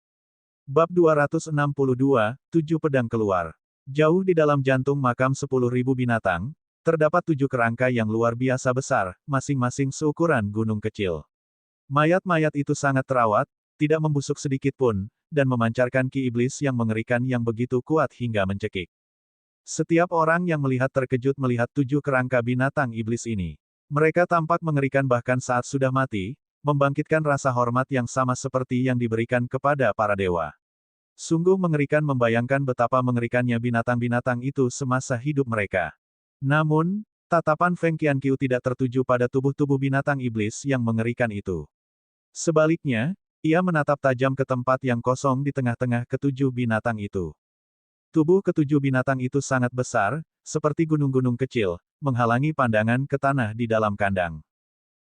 Bab 262, 7 pedang keluar. Jauh di dalam jantung makam 10.000 binatang, terdapat 7 kerangka yang luar biasa besar, masing-masing seukuran gunung kecil. Mayat-mayat itu sangat terawat, tidak membusuk sedikit pun, dan memancarkan ki iblis yang mengerikan yang begitu kuat hingga mencekik. Setiap orang yang melihat terkejut melihat 7 kerangka binatang iblis ini. Mereka tampak mengerikan bahkan saat sudah mati, membangkitkan rasa hormat yang sama seperti yang diberikan kepada para dewa. Sungguh mengerikan membayangkan betapa mengerikannya binatang-binatang itu semasa hidup mereka. Namun, tatapan Feng Qianqiu tidak tertuju pada tubuh-tubuh binatang iblis yang mengerikan itu. Sebaliknya, ia menatap tajam ke tempat yang kosong di tengah-tengah ketujuh binatang itu. Tubuh ketujuh binatang itu sangat besar, seperti gunung-gunung kecil, menghalangi pandangan ke tanah di dalam kandang.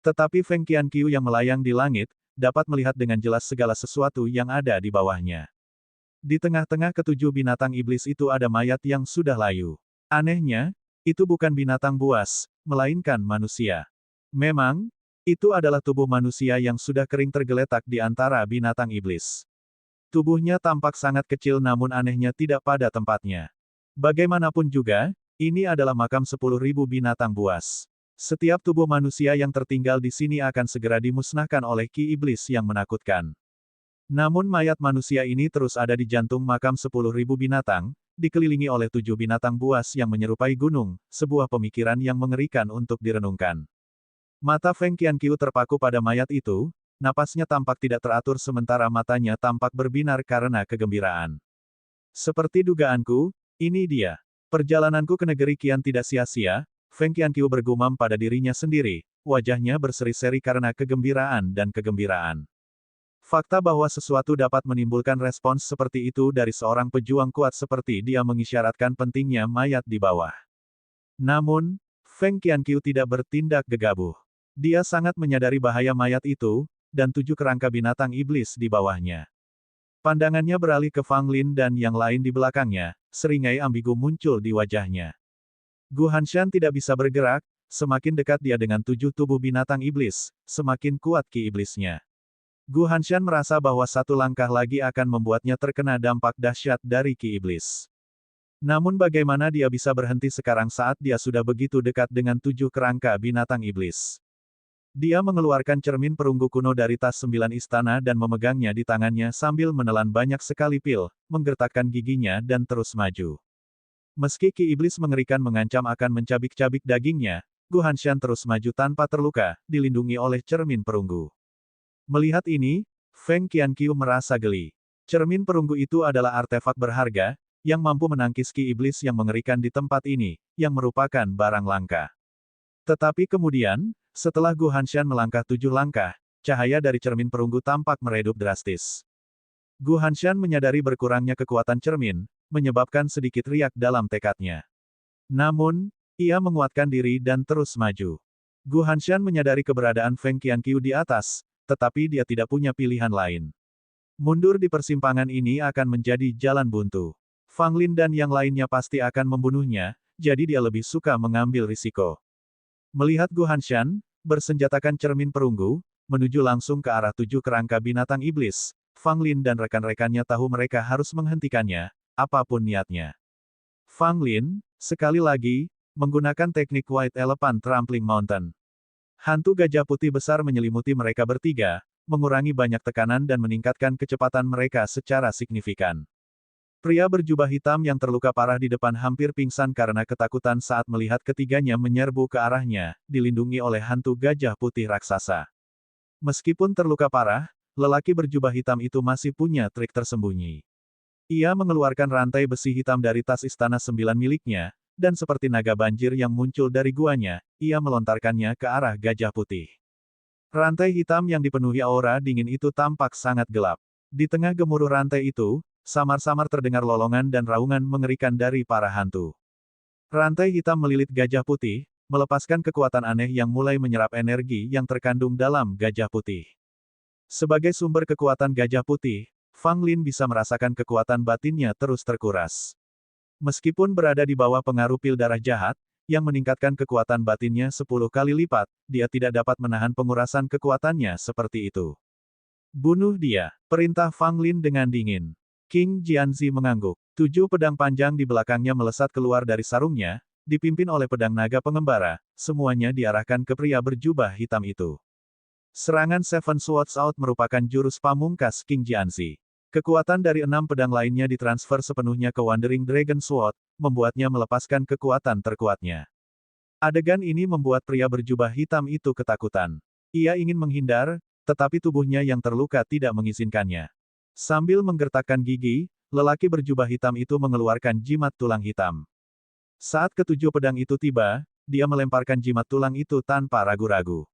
Tetapi Feng Qianqiu yang melayang di langit, dapat melihat dengan jelas segala sesuatu yang ada di bawahnya. Di tengah-tengah ketujuh binatang iblis itu ada mayat yang sudah layu. Anehnya, itu bukan binatang buas, melainkan manusia. Memang, itu adalah tubuh manusia yang sudah kering tergeletak di antara binatang iblis. Tubuhnya tampak sangat kecil namun anehnya tidak pada tempatnya. Bagaimanapun juga, ini adalah makam 10.000 binatang buas. Setiap tubuh manusia yang tertinggal di sini akan segera dimusnahkan oleh ki iblis yang menakutkan. Namun mayat manusia ini terus ada di jantung makam 10.000 binatang, dikelilingi oleh 7 binatang buas yang menyerupai gunung, sebuah pemikiran yang mengerikan untuk direnungkan. Mata Feng Qianqiu terpaku pada mayat itu, napasnya tampak tidak teratur sementara matanya tampak berbinar karena kegembiraan. Seperti dugaanku, ini dia. Perjalananku ke negeri Qian tidak sia-sia, Feng Qianqiu bergumam pada dirinya sendiri, wajahnya berseri-seri karena kegembiraan dan kegembiraan. Fakta bahwa sesuatu dapat menimbulkan respons seperti itu dari seorang pejuang kuat seperti dia mengisyaratkan pentingnya mayat di bawah. Namun, Feng Qianqiu tidak bertindak gegabah. Dia sangat menyadari bahaya mayat itu, dan 7 kerangka binatang iblis di bawahnya. Pandangannya beralih ke Fang Lin dan yang lain di belakangnya, seringai ambigu muncul di wajahnya. Gu Hanshan tidak bisa bergerak, semakin dekat dia dengan 7 tubuh binatang iblis, semakin kuat ki iblisnya. Gu Hanshan merasa bahwa satu langkah lagi akan membuatnya terkena dampak dahsyat dari ki iblis. Namun bagaimana dia bisa berhenti sekarang saat dia sudah begitu dekat dengan 7 kerangka binatang iblis. Dia mengeluarkan cermin perunggu kuno dari tas 9 istana dan memegangnya di tangannya sambil menelan banyak sekali pil, menggertakkan giginya dan terus maju. Meski ki iblis mengerikan mengancam akan mencabik-cabik dagingnya, Gu Hanshan terus maju tanpa terluka, dilindungi oleh cermin perunggu. Melihat ini, Feng Qianqiu merasa geli. Cermin perunggu itu adalah artefak berharga, yang mampu menangkis ki iblis yang mengerikan di tempat ini, yang merupakan barang langka. Tetapi kemudian, setelah Gu Hanshan melangkah 7 langkah, cahaya dari cermin perunggu tampak meredup drastis. Gu Hanshan menyadari berkurangnya kekuatan cermin, menyebabkan sedikit riak dalam tekadnya. Namun, Ia menguatkan diri dan terus maju. Gu Hanshan menyadari keberadaan Feng Qianqiu di atas, tetapi dia tidak punya pilihan lain. Mundur di persimpangan ini akan menjadi jalan buntu. Fang Lin dan yang lainnya pasti akan membunuhnya, jadi dia lebih suka mengambil risiko. Melihat Gu Hanshan, bersenjatakan cermin perunggu, menuju langsung ke arah 7 kerangka binatang iblis, Fang Lin dan rekan-rekannya tahu mereka harus menghentikannya, apapun niatnya. Fang Lin, sekali lagi, menggunakan teknik White Elephant Trampling Mountain. Hantu gajah putih besar menyelimuti mereka bertiga, mengurangi banyak tekanan dan meningkatkan kecepatan mereka secara signifikan. Pria berjubah hitam yang terluka parah di depan hampir pingsan karena ketakutan saat melihat ketiganya menyerbu ke arahnya, dilindungi oleh hantu gajah putih raksasa. Meskipun terluka parah, lelaki berjubah hitam itu masih punya trik tersembunyi. Ia mengeluarkan rantai besi hitam dari tas istana 9 miliknya, dan seperti naga banjir yang muncul dari guanya, ia melontarkannya ke arah gajah putih. Rantai hitam yang dipenuhi aura dingin itu tampak sangat gelap. Di tengah gemuruh rantai itu, samar-samar terdengar lolongan dan raungan mengerikan dari para hantu. Rantai hitam melilit gajah putih, melepaskan kekuatan aneh yang mulai menyerap energi yang terkandung dalam gajah putih. Sebagai sumber kekuatan gajah putih, Fang Lin bisa merasakan kekuatan batinnya terus terkuras. Meskipun berada di bawah pengaruh pil darah jahat, yang meningkatkan kekuatan batinnya 10 kali lipat, dia tidak dapat menahan pengurasan kekuatannya seperti itu. Bunuh dia, perintah Fang Lin dengan dingin. King Jianzi mengangguk. 7 pedang panjang di belakangnya melesat keluar dari sarungnya, dipimpin oleh pedang naga pengembara, semuanya diarahkan ke pria berjubah hitam itu. Serangan Seven Swords Out merupakan jurus pamungkas King Jianzi. Kekuatan dari 6 pedang lainnya ditransfer sepenuhnya ke Wandering Dragon Sword, membuatnya melepaskan kekuatan terkuatnya. Adegan ini membuat pria berjubah hitam itu ketakutan. Ia ingin menghindar, tetapi tubuhnya yang terluka tidak mengizinkannya. Sambil menggertakkan gigi, lelaki berjubah hitam itu mengeluarkan jimat tulang hitam. Saat ketujuh pedang itu tiba, dia melemparkan jimat tulang itu tanpa ragu-ragu.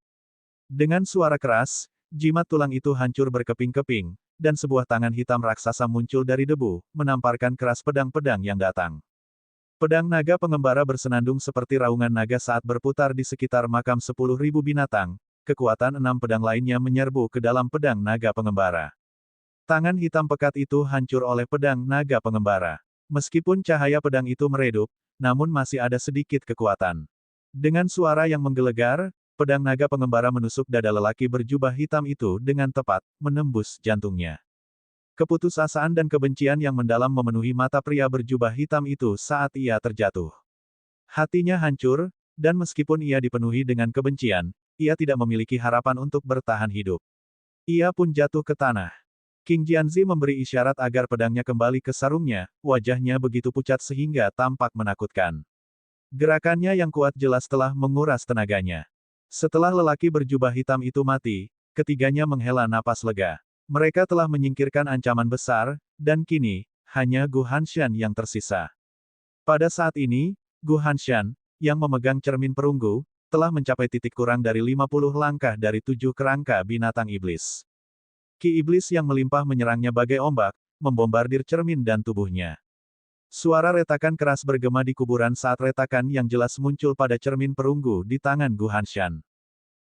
Dengan suara keras, jimat tulang itu hancur berkeping-keping, dan sebuah tangan hitam raksasa muncul dari debu, menamparkan keras pedang-pedang yang datang. Pedang naga pengembara bersenandung seperti raungan naga saat berputar di sekitar makam 10.000 binatang, kekuatan 6 pedang lainnya menyerbu ke dalam pedang naga pengembara. Tangan hitam pekat itu hancur oleh pedang naga pengembara. Meskipun cahaya pedang itu meredup, namun masih ada sedikit kekuatan. Dengan suara yang menggelegar, pedang naga pengembara menusuk dada lelaki berjubah hitam itu dengan tepat, menembus jantungnya. Keputusasaan dan kebencian yang mendalam memenuhi mata pria berjubah hitam itu saat ia terjatuh. Hatinya hancur, dan meskipun ia dipenuhi dengan kebencian, ia tidak memiliki harapan untuk bertahan hidup. Ia pun jatuh ke tanah. King Jianzi memberi isyarat agar pedangnya kembali ke sarungnya, wajahnya begitu pucat sehingga tampak menakutkan. Gerakannya yang kuat jelas telah menguras tenaganya. Setelah lelaki berjubah hitam itu mati, ketiganya menghela napas lega. Mereka telah menyingkirkan ancaman besar, dan kini, hanya Gu Hanshan yang tersisa. Pada saat ini, Gu Hanshan, yang memegang cermin perunggu, telah mencapai titik kurang dari 50 langkah dari 7 kerangka binatang iblis. Ki iblis yang melimpah menyerangnya bagai ombak, membombardir cermin dan tubuhnya. Suara retakan keras bergema di kuburan saat retakan yang jelas muncul pada cermin perunggu di tangan Gu Hanshan.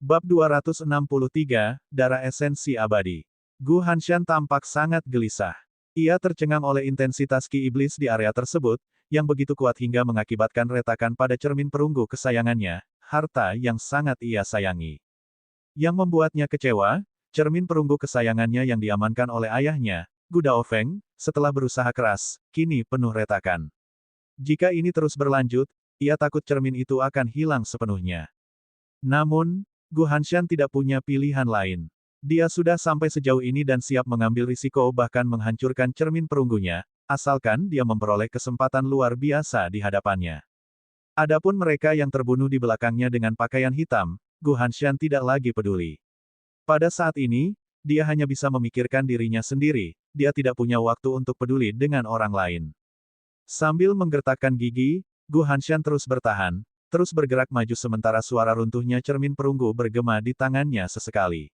Bab 263, Darah Esensi Abadi. Gu Hanshan tampak sangat gelisah. Ia tercengang oleh intensitas ki iblis di area tersebut, yang begitu kuat hingga mengakibatkan retakan pada cermin perunggu kesayangannya, harta yang sangat ia sayangi. Yang membuatnya kecewa, cermin perunggu kesayangannya yang diamankan oleh ayahnya, Gu Daofeng, setelah berusaha keras, kini penuh retakan. Jika ini terus berlanjut, ia takut cermin itu akan hilang sepenuhnya. Namun, Gu Hanshan tidak punya pilihan lain. Dia sudah sampai sejauh ini dan siap mengambil risiko bahkan menghancurkan cermin perunggunya, asalkan dia memperoleh kesempatan luar biasa di hadapannya. Adapun mereka yang terbunuh di belakangnya dengan pakaian hitam, Gu Hanshan tidak lagi peduli. Pada saat ini, dia hanya bisa memikirkan dirinya sendiri, dia tidak punya waktu untuk peduli dengan orang lain. Sambil menggertakkan gigi, Gu Hanshan terus bertahan, terus bergerak maju sementara suara runtuhnya cermin perunggu bergema di tangannya sesekali.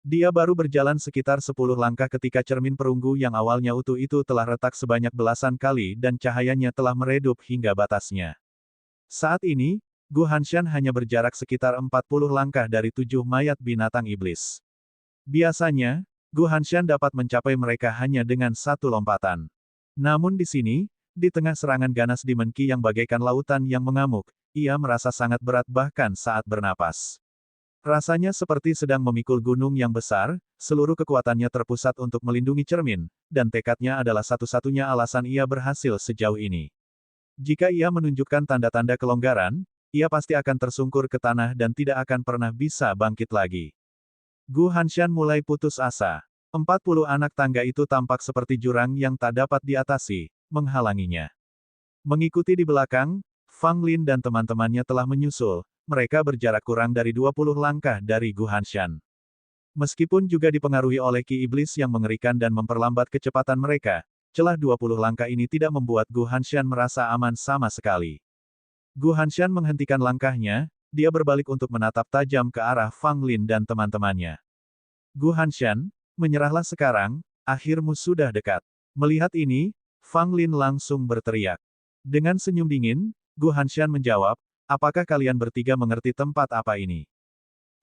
Dia baru berjalan sekitar 10 langkah ketika cermin perunggu yang awalnya utuh itu telah retak sebanyak belasan kali dan cahayanya telah meredup hingga batasnya. Saat ini, Gu Hanshan hanya berjarak sekitar 40 langkah dari 7 mayat binatang iblis. Biasanya, Gu Hanshan dapat mencapai mereka hanya dengan satu lompatan. Namun di sini, di tengah serangan ganas Demon Qi yang bagaikan lautan yang mengamuk, ia merasa sangat berat bahkan saat bernapas. Rasanya seperti sedang memikul gunung yang besar, seluruh kekuatannya terpusat untuk melindungi cermin, dan tekadnya adalah satu-satunya alasan ia berhasil sejauh ini. Jika ia menunjukkan tanda-tanda kelonggaran, ia pasti akan tersungkur ke tanah dan tidak akan pernah bisa bangkit lagi. Gu Hanshan mulai putus asa. 40 anak tangga itu tampak seperti jurang yang tak dapat diatasi, menghalanginya. Mengikuti di belakang, Fang Lin dan teman-temannya telah menyusul. Mereka berjarak kurang dari 20 langkah dari Gu Hanshan. Meskipun juga dipengaruhi oleh ki iblis yang mengerikan dan memperlambat kecepatan mereka, celah 20 langkah ini tidak membuat Gu Hanshan merasa aman sama sekali. Gu Hanshan menghentikan langkahnya, dia berbalik untuk menatap tajam ke arah Fang Lin dan teman-temannya. Gu Hanshan, menyerahlah sekarang, akhirmu sudah dekat. Melihat ini, Fang Lin langsung berteriak. Dengan senyum dingin, Gu Hanshan menjawab, apakah kalian bertiga mengerti tempat apa ini?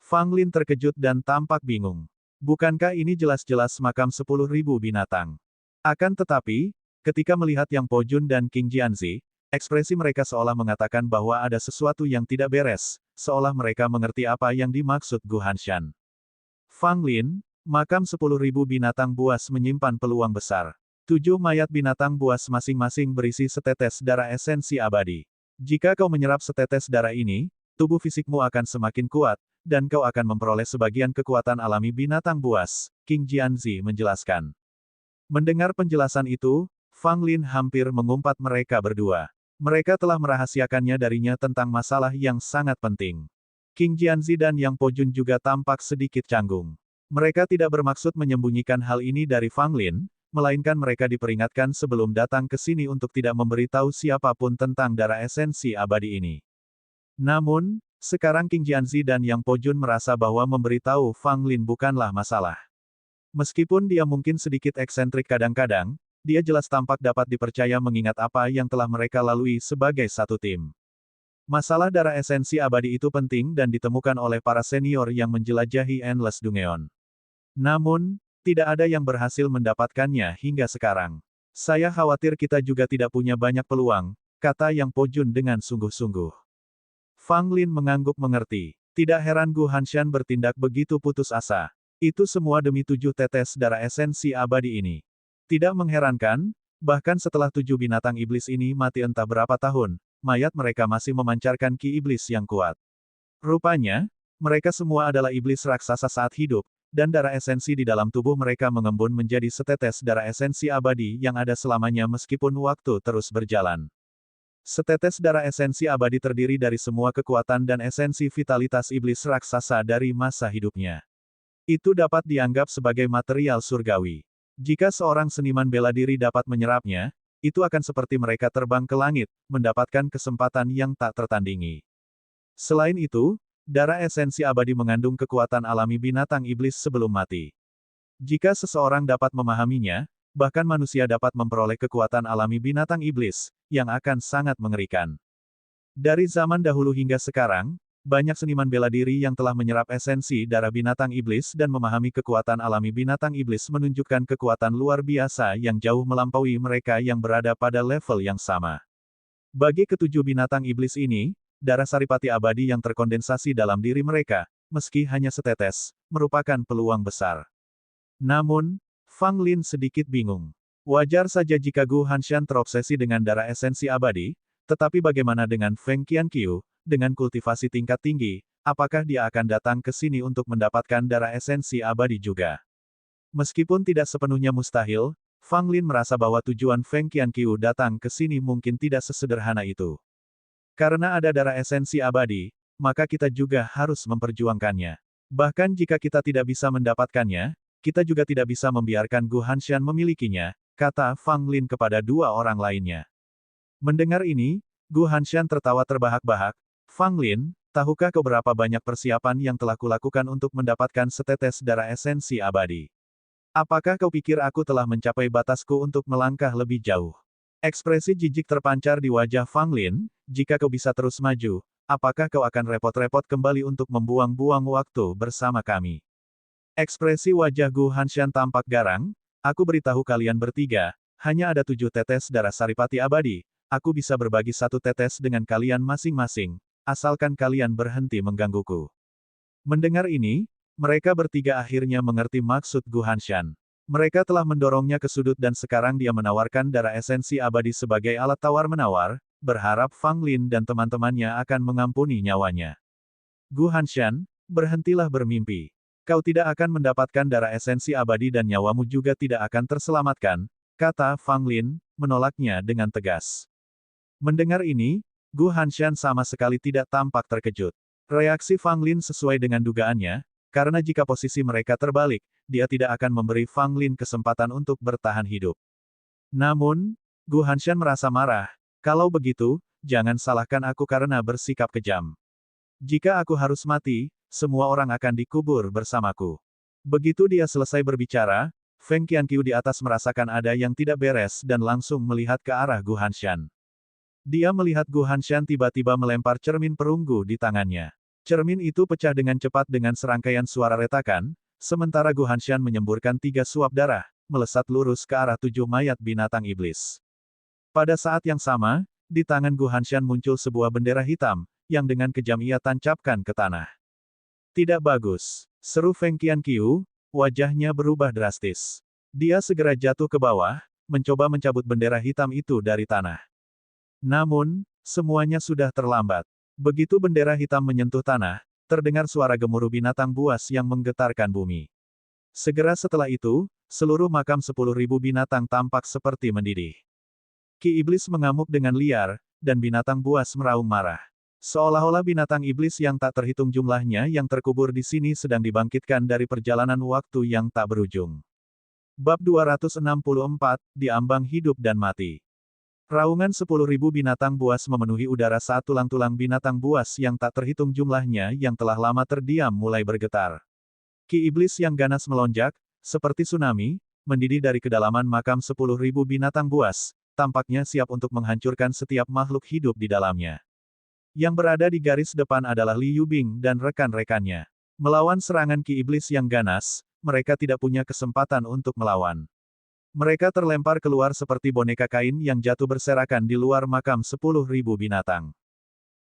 Fang Lin terkejut dan tampak bingung. Bukankah ini jelas-jelas makam 10.000 binatang? Akan tetapi, ketika melihat Yang Po Jun dan King Jianzi, ekspresi mereka seolah mengatakan bahwa ada sesuatu yang tidak beres, seolah mereka mengerti apa yang dimaksud Gu Hanshan. Fang Lin, makam 10.000 binatang buas menyimpan peluang besar. 7 mayat binatang buas masing-masing berisi setetes darah esensi abadi. Jika kau menyerap setetes darah ini, tubuh fisikmu akan semakin kuat, dan kau akan memperoleh sebagian kekuatan alami binatang buas, King Jianzi menjelaskan. Mendengar penjelasan itu, Fang Lin hampir mengumpat mereka berdua. Mereka telah merahasiakannya darinya tentang masalah yang sangat penting. King Jianzi dan Yang Po Jun juga tampak sedikit canggung. Mereka tidak bermaksud menyembunyikan hal ini dari Fang Lin, melainkan mereka diperingatkan sebelum datang ke sini untuk tidak memberitahu siapapun tentang darah esensi abadi ini. Namun, sekarang King Jianzi dan Yang Po Jun merasa bahwa memberitahu Fang Lin bukanlah masalah. Meskipun dia mungkin sedikit eksentrik kadang-kadang, dia jelas tampak dapat dipercaya mengingat apa yang telah mereka lalui sebagai satu tim. Masalah darah esensi abadi itu penting dan ditemukan oleh para senior yang menjelajahi Endless Dungeon. Namun, tidak ada yang berhasil mendapatkannya hingga sekarang. Saya khawatir kita juga tidak punya banyak peluang, kata Yang Po Jun dengan sungguh-sungguh. Fang Lin mengangguk mengerti. Tidak heran Gu Hanshan bertindak begitu putus asa. Itu semua demi 7 tetes darah esensi abadi ini. Tidak mengherankan, bahkan setelah 7 binatang iblis ini mati entah berapa tahun, mayat mereka masih memancarkan ki iblis yang kuat. Rupanya, mereka semua adalah iblis raksasa saat hidup, dan darah esensi di dalam tubuh mereka mengembun menjadi setetes darah esensi abadi yang ada selamanya meskipun waktu terus berjalan. Setetes darah esensi abadi terdiri dari semua kekuatan dan esensi vitalitas iblis raksasa dari masa hidupnya. Itu dapat dianggap sebagai material surgawi. Jika seorang seniman bela diri dapat menyerapnya, itu akan seperti mereka terbang ke langit, mendapatkan kesempatan yang tak tertandingi. Selain itu, darah esensi abadi mengandung kekuatan alami binatang iblis sebelum mati. Jika seseorang dapat memahaminya, bahkan manusia dapat memperoleh kekuatan alami binatang iblis, yang akan sangat mengerikan. Dari zaman dahulu hingga sekarang, banyak seniman bela diri yang telah menyerap esensi darah binatang iblis dan memahami kekuatan alami binatang iblis menunjukkan kekuatan luar biasa yang jauh melampaui mereka yang berada pada level yang sama. Bagi ketujuh binatang iblis ini, darah saripati abadi yang terkondensasi dalam diri mereka, meski hanya setetes, merupakan peluang besar. Namun, Fang Lin sedikit bingung. Wajar saja jika Gu Hanshan terobsesi dengan darah esensi abadi, tetapi bagaimana dengan Feng Qianqiu, dengan kultivasi tingkat tinggi, apakah dia akan datang ke sini untuk mendapatkan darah esensi abadi juga? Meskipun tidak sepenuhnya mustahil, Fang Lin merasa bahwa tujuan Feng Qianqiu datang ke sini mungkin tidak sesederhana itu. Karena ada darah esensi abadi, maka kita juga harus memperjuangkannya. Bahkan jika kita tidak bisa mendapatkannya, kita juga tidak bisa membiarkan Gu Hanshan memilikinya, kata Fang Lin kepada dua orang lainnya. Mendengar ini, Gu Hanshan tertawa terbahak-bahak. Fang Lin, tahukah kau berapa banyak persiapan yang telah kulakukan untuk mendapatkan setetes darah esensi abadi? Apakah kau pikir aku telah mencapai batasku untuk melangkah lebih jauh? Ekspresi jijik terpancar di wajah Fang Lin, jika kau bisa terus maju, apakah kau akan repot-repot kembali untuk membuang-buang waktu bersama kami? Ekspresi wajah Gu Hanshan tampak garang, aku beritahu kalian bertiga, hanya ada 7 tetes darah Saripati abadi, aku bisa berbagi 1 tetes dengan kalian masing-masing, asalkan kalian berhenti menggangguku. Mendengar ini, mereka bertiga akhirnya mengerti maksud Gu Hanshan. Mereka telah mendorongnya ke sudut dan sekarang dia menawarkan darah esensi abadi sebagai alat tawar-menawar, berharap Fang Lin dan teman-temannya akan mengampuni nyawanya. Gu Hanshan, berhentilah bermimpi. Kau tidak akan mendapatkan darah esensi abadi dan nyawamu juga tidak akan terselamatkan, kata Fang Lin, menolaknya dengan tegas. Mendengar ini, Gu Hanshan sama sekali tidak tampak terkejut. Reaksi Fang Lin sesuai dengan dugaannya, karena jika posisi mereka terbalik, dia tidak akan memberi Fang Lin kesempatan untuk bertahan hidup. Namun, Gu Hanshan merasa marah, kalau begitu, jangan salahkan aku karena bersikap kejam. Jika aku harus mati, semua orang akan dikubur bersamaku. Begitu dia selesai berbicara, Feng Qianqiu di atas merasakan ada yang tidak beres dan langsung melihat ke arah Gu Hanshan. Dia melihat Gu Hanshan tiba-tiba melempar cermin perunggu di tangannya. Cermin itu pecah dengan cepat dengan serangkaian suara retakan, sementara Gu Hanshan menyemburkan 3 suap darah, melesat lurus ke arah 7 mayat binatang iblis. Pada saat yang sama, di tangan Gu Hanshan muncul sebuah bendera hitam, yang dengan kejam ia tancapkan ke tanah. Tidak bagus, seru Feng Qianqiu, wajahnya berubah drastis. Dia segera jatuh ke bawah, mencoba mencabut bendera hitam itu dari tanah. Namun, semuanya sudah terlambat. Begitu bendera hitam menyentuh tanah, terdengar suara gemuruh binatang buas yang menggetarkan bumi. Segera setelah itu, seluruh makam 10.000 binatang tampak seperti mendidih. Ki iblis mengamuk dengan liar, dan binatang buas meraung marah. Seolah-olah binatang iblis yang tak terhitung jumlahnya yang terkubur di sini sedang dibangkitkan dari perjalanan waktu yang tak berujung. Bab 264, Diambang Hidup dan Mati. Raungan 10.000 binatang buas memenuhi udara saat tulang-tulang binatang buas yang tak terhitung jumlahnya yang telah lama terdiam mulai bergetar. Ki iblis yang ganas melonjak, seperti tsunami, mendidih dari kedalaman makam 10.000 binatang buas, tampaknya siap untuk menghancurkan setiap makhluk hidup di dalamnya. Yang berada di garis depan adalah Li Yubing dan rekan-rekannya. Melawan serangan Ki iblis yang ganas, mereka tidak punya kesempatan untuk melawan. Mereka terlempar keluar seperti boneka kain yang jatuh berserakan di luar makam 10.000 binatang.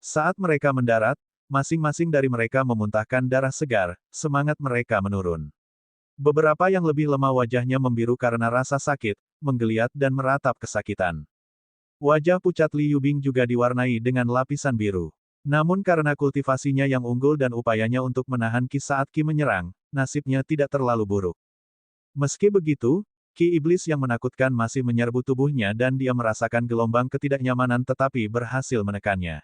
Saat mereka mendarat, masing-masing dari mereka memuntahkan darah segar, semangat mereka menurun. Beberapa yang lebih lemah wajahnya membiru karena rasa sakit, menggeliat dan meratap kesakitan. Wajah pucat Li Yubing juga diwarnai dengan lapisan biru. Namun karena kultivasinya yang unggul dan upayanya untuk menahan Ki saat Ki menyerang, nasibnya tidak terlalu buruk. Meski begitu, Ki iblis yang menakutkan masih menyerbu tubuhnya dan dia merasakan gelombang ketidaknyamanan tetapi berhasil menekannya.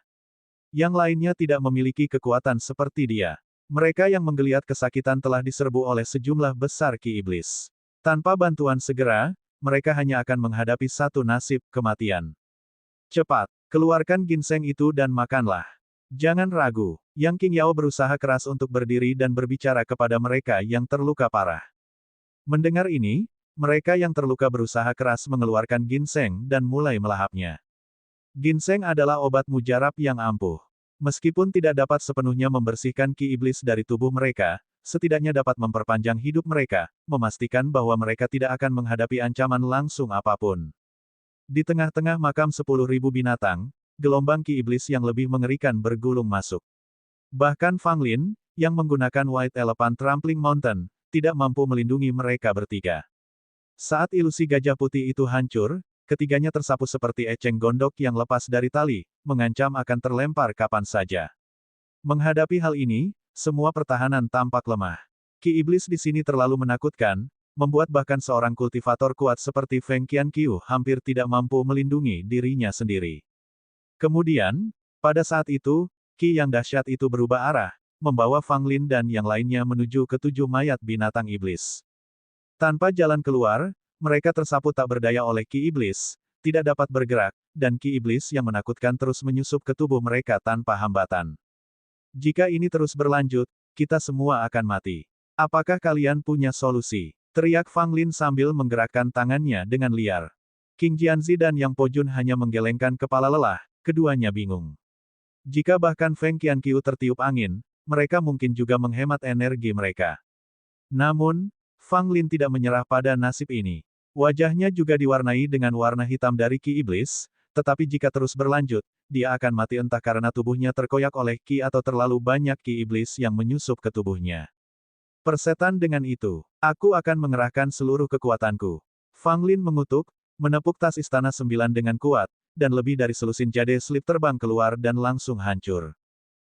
Yang lainnya tidak memiliki kekuatan seperti dia. Mereka yang menggeliat kesakitan telah diserbu oleh sejumlah besar Ki iblis. Tanpa bantuan segera, mereka hanya akan menghadapi satu nasib, kematian. Cepat, keluarkan ginseng itu dan makanlah. Jangan ragu. Yang Qing Yao berusaha keras untuk berdiri dan berbicara kepada mereka yang terluka parah. Mendengar ini, mereka yang terluka berusaha keras mengeluarkan ginseng dan mulai melahapnya. Ginseng adalah obat mujarab yang ampuh. Meskipun tidak dapat sepenuhnya membersihkan Ki iblis dari tubuh mereka, setidaknya dapat memperpanjang hidup mereka, memastikan bahwa mereka tidak akan menghadapi ancaman langsung apapun. Di tengah-tengah makam 10.000 binatang, gelombang Ki iblis yang lebih mengerikan bergulung masuk. Bahkan Fang Lin, yang menggunakan White Elephant Trampling Mountain, tidak mampu melindungi mereka bertiga. Saat ilusi gajah putih itu hancur, ketiganya tersapu seperti eceng gondok yang lepas dari tali, mengancam akan terlempar kapan saja. Menghadapi hal ini, semua pertahanan tampak lemah. Ki iblis di sini terlalu menakutkan, membuat bahkan seorang kultivator kuat seperti Feng Qianqiu hampir tidak mampu melindungi dirinya sendiri. Kemudian, pada saat itu, Ki yang dahsyat itu berubah arah, membawa Fang Lin dan yang lainnya menuju ke 7 mayat binatang iblis. Tanpa jalan keluar, mereka tersapu tak berdaya oleh Ki iblis, tidak dapat bergerak, dan Ki iblis yang menakutkan terus menyusup ke tubuh mereka tanpa hambatan. Jika ini terus berlanjut, kita semua akan mati. Apakah kalian punya solusi? Teriak Fang Lin sambil menggerakkan tangannya dengan liar. King Jianzi dan Yang Pojun hanya menggelengkan kepala lelah, keduanya bingung. Jika bahkan Feng Qianqiu tertiup angin, mereka mungkin juga menghemat energi mereka. Namun, Fang Lin tidak menyerah pada nasib ini. Wajahnya juga diwarnai dengan warna hitam dari Ki Iblis, tetapi jika terus berlanjut, dia akan mati entah karena tubuhnya terkoyak oleh Ki atau terlalu banyak Ki Iblis yang menyusup ke tubuhnya. Persetan dengan itu, aku akan mengerahkan seluruh kekuatanku. Fang Lin mengutuk, menepuk tas istana 9 dengan kuat, dan lebih dari selusin jade slip terbang keluar dan langsung hancur.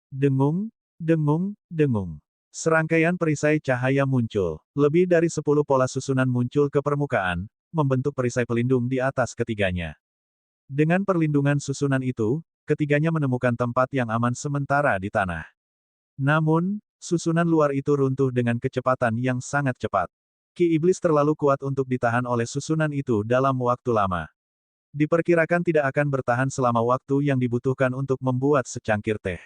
Dengung, dengung, dengung. Serangkaian perisai cahaya muncul. Lebih dari 10 pola susunan muncul ke permukaan, membentuk perisai pelindung di atas ketiganya. Dengan perlindungan susunan itu, ketiganya menemukan tempat yang aman sementara di tanah. Namun, susunan luar itu runtuh dengan kecepatan yang sangat cepat. Ki Iblis terlalu kuat untuk ditahan oleh susunan itu dalam waktu lama. Diperkirakan tidak akan bertahan selama waktu yang dibutuhkan untuk membuat secangkir teh.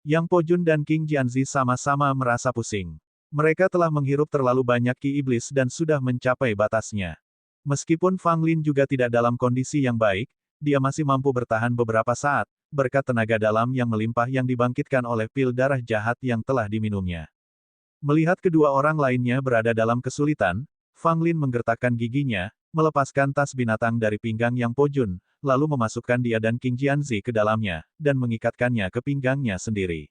Yang Pojun dan King Jianzi sama-sama merasa pusing. Mereka telah menghirup terlalu banyak Ki Iblis dan sudah mencapai batasnya. Meskipun Fang Lin juga tidak dalam kondisi yang baik, dia masih mampu bertahan beberapa saat, berkat tenaga dalam yang melimpah yang dibangkitkan oleh pil darah jahat yang telah diminumnya. Melihat kedua orang lainnya berada dalam kesulitan, Fang Lin menggertakkan giginya, melepaskan tas binatang dari pinggang Yang Pojun, lalu memasukkan dia dan King Jianzi ke dalamnya, dan mengikatkannya ke pinggangnya sendiri.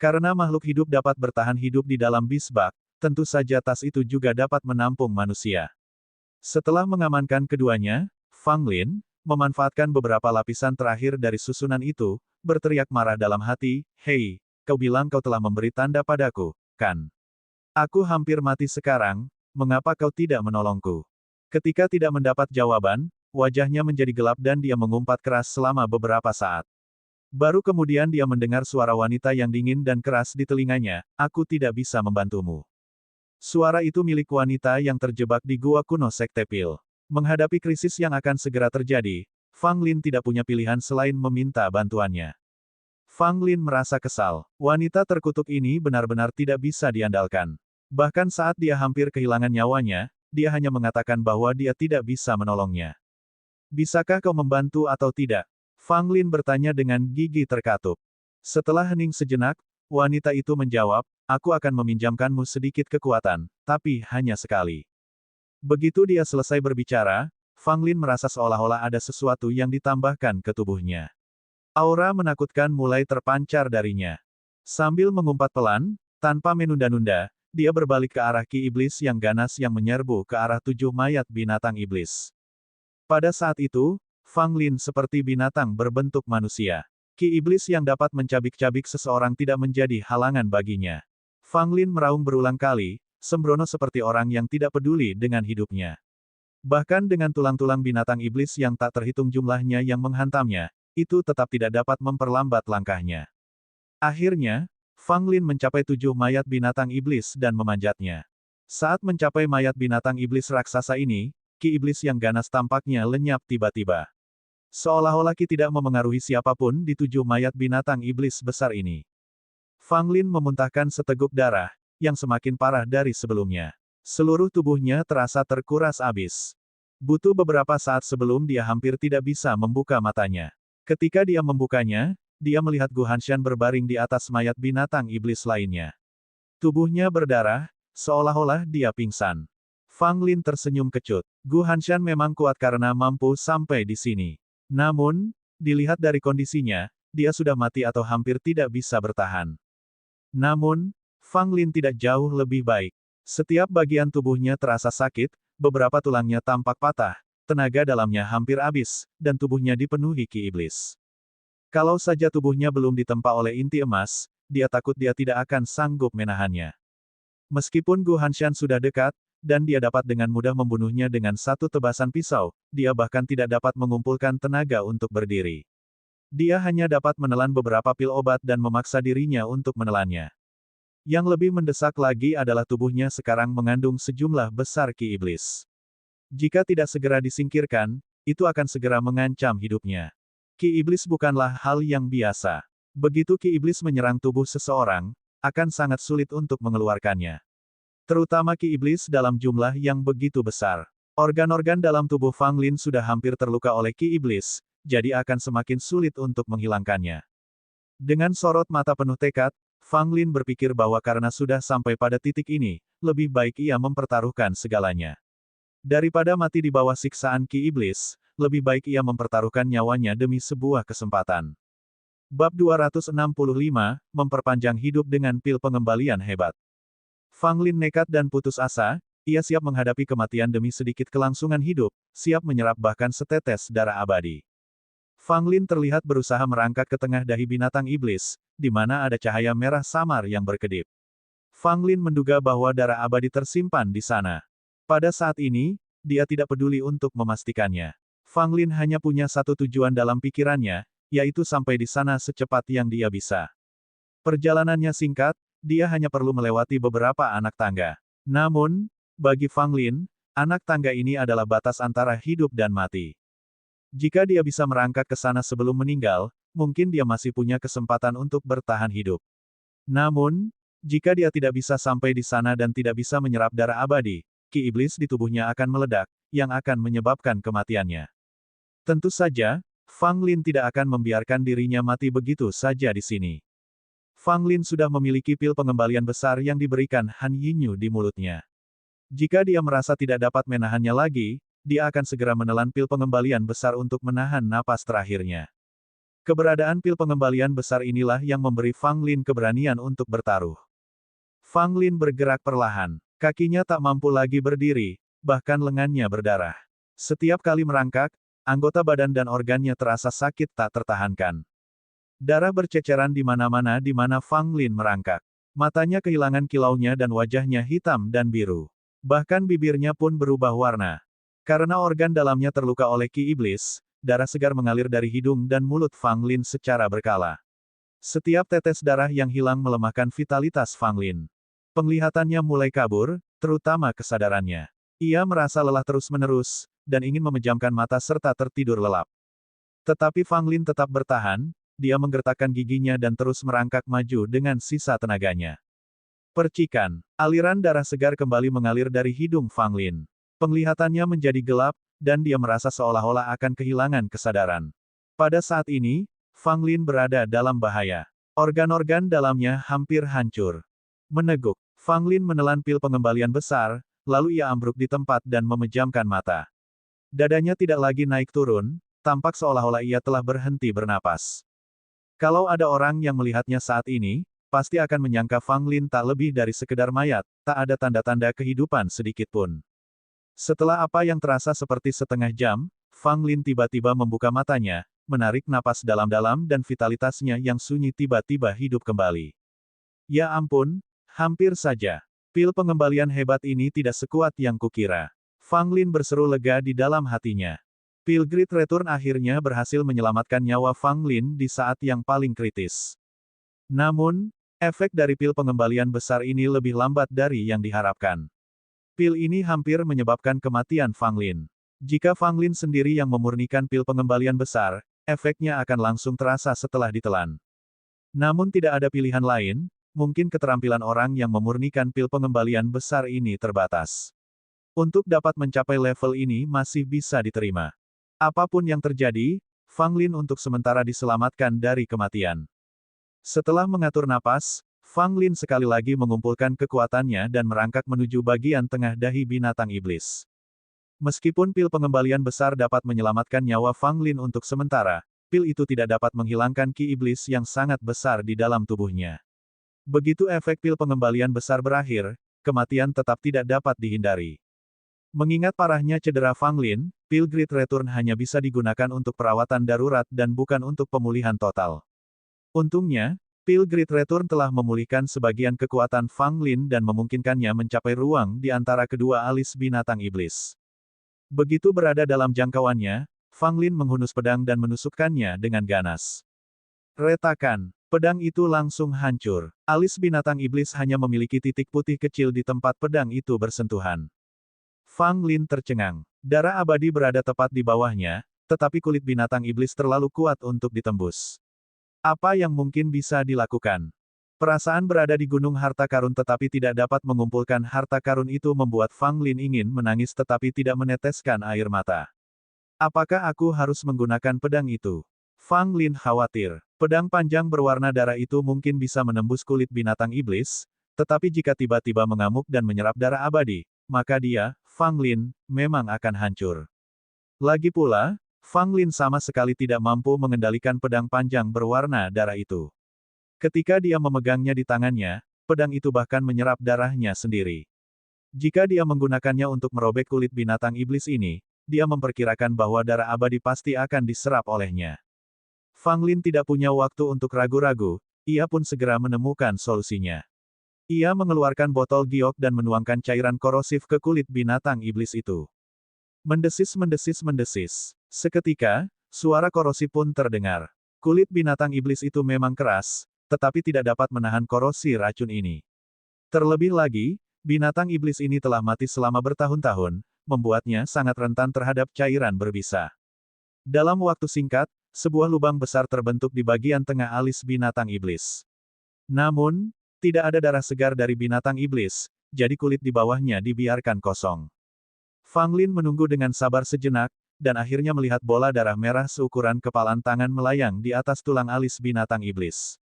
Karena makhluk hidup dapat bertahan hidup di dalam bisbak, tentu saja tas itu juga dapat menampung manusia. Setelah mengamankan keduanya, Fang Lin memanfaatkan beberapa lapisan terakhir dari susunan itu, berteriak marah dalam hati, "Hei, kau bilang kau telah memberi tanda padaku, kan? Aku hampir mati sekarang, mengapa kau tidak menolongku?" Ketika tidak mendapat jawaban, wajahnya menjadi gelap dan dia mengumpat keras selama beberapa saat. Baru kemudian dia mendengar suara wanita yang dingin dan keras di telinganya, "Aku tidak bisa membantumu." Suara itu milik wanita yang terjebak di gua kuno Sekte Pil. Menghadapi krisis yang akan segera terjadi, Fang Lin tidak punya pilihan selain meminta bantuannya. Fang Lin merasa kesal. Wanita terkutuk ini benar-benar tidak bisa diandalkan. Bahkan saat dia hampir kehilangan nyawanya, dia hanya mengatakan bahwa dia tidak bisa menolongnya. "Bisakah kau membantu atau tidak?" Fang Lin bertanya dengan gigi terkatup. Setelah hening sejenak, wanita itu menjawab, "Aku akan meminjamkanmu sedikit kekuatan, tapi hanya sekali." Begitu dia selesai berbicara, Fang Lin merasa seolah-olah ada sesuatu yang ditambahkan ke tubuhnya. Aura menakutkan mulai terpancar darinya. Sambil mengumpat pelan, tanpa menunda-nunda, dia berbalik ke arah Ki Iblis yang ganas yang menyerbu ke arah 7 mayat binatang iblis. Pada saat itu, Fang Lin seperti binatang berbentuk manusia. Ki Iblis yang dapat mencabik-cabik seseorang tidak menjadi halangan baginya. Fang Lin meraung berulang kali, sembrono seperti orang yang tidak peduli dengan hidupnya. Bahkan dengan tulang-tulang binatang iblis yang tak terhitung jumlahnya yang menghantamnya, itu tetap tidak dapat memperlambat langkahnya. Akhirnya, Fang Lin mencapai 7 mayat binatang iblis dan memanjatnya. Saat mencapai mayat binatang iblis raksasa ini, Ki Iblis yang ganas tampaknya lenyap tiba-tiba. Seolah-olah Ki tidak memengaruhi siapapun di 7 mayat binatang iblis besar ini. Fang Lin memuntahkan seteguk darah, yang semakin parah dari sebelumnya. Seluruh tubuhnya terasa terkuras abis. Butuh beberapa saat sebelum dia hampir tidak bisa membuka matanya. Ketika dia membukanya, dia melihat Gu Hanshan berbaring di atas mayat binatang iblis lainnya. Tubuhnya berdarah, seolah-olah dia pingsan. Fang Lin tersenyum kecut. Gu Hanshan memang kuat karena mampu sampai di sini. Namun, dilihat dari kondisinya, dia sudah mati atau hampir tidak bisa bertahan. Namun, Fang Lin tidak jauh lebih baik. Setiap bagian tubuhnya terasa sakit, beberapa tulangnya tampak patah, tenaga dalamnya hampir habis, dan tubuhnya dipenuhi Ki Iblis. Kalau saja tubuhnya belum ditempa oleh inti emas, dia takut dia tidak akan sanggup menahannya. Meskipun Gu Hanshan sudah dekat, dan dia dapat dengan mudah membunuhnya dengan satu tebasan pisau, dia bahkan tidak dapat mengumpulkan tenaga untuk berdiri. Dia hanya dapat menelan beberapa pil obat dan memaksa dirinya untuk menelannya. Yang lebih mendesak lagi adalah tubuhnya sekarang mengandung sejumlah besar Ki Iblis. Jika tidak segera disingkirkan, itu akan segera mengancam hidupnya. Ki Iblis bukanlah hal yang biasa. Begitu Ki Iblis menyerang tubuh seseorang, akan sangat sulit untuk mengeluarkannya. Terutama Ki Iblis dalam jumlah yang begitu besar. Organ-organ dalam tubuh Fang Lin sudah hampir terluka oleh Ki Iblis, jadi akan semakin sulit untuk menghilangkannya. Dengan sorot mata penuh tekad, Fang Lin berpikir bahwa karena sudah sampai pada titik ini, lebih baik ia mempertaruhkan segalanya. Daripada mati di bawah siksaan Ki Iblis, lebih baik ia mempertaruhkan nyawanya demi sebuah kesempatan. Bab 265, memperpanjang hidup dengan pil pengembalian hebat. Fang Lin nekat dan putus asa, ia siap menghadapi kematian demi sedikit kelangsungan hidup, siap menyerap bahkan setetes darah abadi. Fang Lin terlihat berusaha merangkak ke tengah dahi binatang iblis, di mana ada cahaya merah samar yang berkedip. Fang Lin menduga bahwa darah abadi tersimpan di sana. Pada saat ini, dia tidak peduli untuk memastikannya. Fang Lin hanya punya satu tujuan dalam pikirannya, yaitu sampai di sana secepat yang dia bisa. Perjalanannya singkat, dia hanya perlu melewati beberapa anak tangga. Namun, bagi Fang Lin, anak tangga ini adalah batas antara hidup dan mati. Jika dia bisa merangkak ke sana sebelum meninggal, mungkin dia masih punya kesempatan untuk bertahan hidup. Namun, jika dia tidak bisa sampai di sana dan tidak bisa menyerap darah abadi, Ki Iblis di tubuhnya akan meledak, yang akan menyebabkan kematiannya. Tentu saja, Fang Lin tidak akan membiarkan dirinya mati begitu saja di sini. Fang Lin sudah memiliki pil pengembalian besar yang diberikan Han Yinyu di mulutnya. Jika dia merasa tidak dapat menahannya lagi, dia akan segera menelan pil pengembalian besar untuk menahan napas terakhirnya. Keberadaan pil pengembalian besar inilah yang memberi Fang Lin keberanian untuk bertaruh. Fang Lin bergerak perlahan. Kakinya tak mampu lagi berdiri, bahkan lengannya berdarah. Setiap kali merangkak, anggota badan dan organnya terasa sakit tak tertahankan. Darah berceceran di mana-mana di mana Fang Lin merangkak. Matanya kehilangan kilaunya dan wajahnya hitam dan biru. Bahkan bibirnya pun berubah warna. Karena organ dalamnya terluka oleh Ki Iblis, darah segar mengalir dari hidung dan mulut Fang Lin secara berkala. Setiap tetes darah yang hilang melemahkan vitalitas Fang Lin. Penglihatannya mulai kabur, terutama kesadarannya. Ia merasa lelah terus-menerus, dan ingin memejamkan mata serta tertidur lelap. Tetapi Fang Lin tetap bertahan, dia menggertakkan giginya dan terus merangkak maju dengan sisa tenaganya. Percikan, aliran darah segar kembali mengalir dari hidung Fang Lin. Penglihatannya menjadi gelap, dan dia merasa seolah-olah akan kehilangan kesadaran. Pada saat ini, Fang Lin berada dalam bahaya. Organ-organ dalamnya hampir hancur. Meneguk, Fang Lin menelan pil pengembalian besar, lalu ia ambruk di tempat dan memejamkan mata. Dadanya tidak lagi naik turun, tampak seolah-olah ia telah berhenti bernapas. Kalau ada orang yang melihatnya saat ini, pasti akan menyangka Fang Lin tak lebih dari sekedar mayat, tak ada tanda-tanda kehidupan sedikitpun. Setelah apa yang terasa seperti setengah jam, Fang Lin tiba-tiba membuka matanya, menarik napas dalam-dalam dan vitalitasnya yang sunyi tiba-tiba hidup kembali. Ya ampun, hampir saja. Pil pengembalian hebat ini tidak sekuat yang kukira. Fang Lin berseru lega di dalam hatinya. Pil Great Return akhirnya berhasil menyelamatkan nyawa Fang Lin di saat yang paling kritis. Namun, efek dari pil pengembalian besar ini lebih lambat dari yang diharapkan. Pil ini hampir menyebabkan kematian Fang Lin. Jika Fang Lin sendiri yang memurnikan pil pengembalian besar, efeknya akan langsung terasa setelah ditelan. Namun tidak ada pilihan lain, mungkin keterampilan orang yang memurnikan pil pengembalian besar ini terbatas. Untuk dapat mencapai level ini masih bisa diterima. Apapun yang terjadi, Fang Lin untuk sementara diselamatkan dari kematian. Setelah mengatur napas, Fang Lin sekali lagi mengumpulkan kekuatannya dan merangkak menuju bagian tengah dahi binatang iblis. Meskipun pil pengembalian besar dapat menyelamatkan nyawa Fang Lin untuk sementara, pil itu tidak dapat menghilangkan ki iblis yang sangat besar di dalam tubuhnya. Begitu efek pil pengembalian besar berakhir, kematian tetap tidak dapat dihindari. Mengingat parahnya cedera Fang Lin, pil Great Return hanya bisa digunakan untuk perawatan darurat dan bukan untuk pemulihan total. Untungnya, pil Great Return telah memulihkan sebagian kekuatan Fang Lin dan memungkinkannya mencapai ruang di antara kedua alis binatang iblis. Begitu berada dalam jangkauannya, Fang Lin menghunus pedang dan menusukkannya dengan ganas. Retakan, pedang itu langsung hancur. Alis binatang iblis hanya memiliki titik putih kecil di tempat pedang itu bersentuhan. Fang Lin tercengang. Darah abadi berada tepat di bawahnya, tetapi kulit binatang iblis terlalu kuat untuk ditembus. Apa yang mungkin bisa dilakukan? Perasaan berada di gunung harta karun tetapi tidak dapat mengumpulkan harta karun itu membuat Fang Lin ingin menangis tetapi tidak meneteskan air mata. Apakah aku harus menggunakan pedang itu? Fang Lin khawatir. Pedang panjang berwarna darah itu mungkin bisa menembus kulit binatang iblis, tetapi jika tiba-tiba mengamuk dan menyerap darah abadi, maka dia, Fang Lin, memang akan hancur. Lagi pula, Fang Lin sama sekali tidak mampu mengendalikan pedang panjang berwarna darah itu. Ketika dia memegangnya di tangannya, pedang itu bahkan menyerap darahnya sendiri. Jika dia menggunakannya untuk merobek kulit binatang iblis ini, dia memperkirakan bahwa darah abadi pasti akan diserap olehnya. Fang Lin tidak punya waktu untuk ragu-ragu, ia pun segera menemukan solusinya. Ia mengeluarkan botol giok dan menuangkan cairan korosif ke kulit binatang iblis itu. Mendesis-mendesis-mendesis. Seketika, suara korosif pun terdengar. Kulit binatang iblis itu memang keras, tetapi tidak dapat menahan korosi racun ini. Terlebih lagi, binatang iblis ini telah mati selama bertahun-tahun, membuatnya sangat rentan terhadap cairan berbisa. Dalam waktu singkat, sebuah lubang besar terbentuk di bagian tengah alis binatang iblis. Namun, tidak ada darah segar dari binatang iblis, jadi kulit di bawahnya dibiarkan kosong. Fang Lin menunggu dengan sabar sejenak, dan akhirnya melihat bola darah merah seukuran kepalan tangan melayang di atas tulang alis binatang iblis.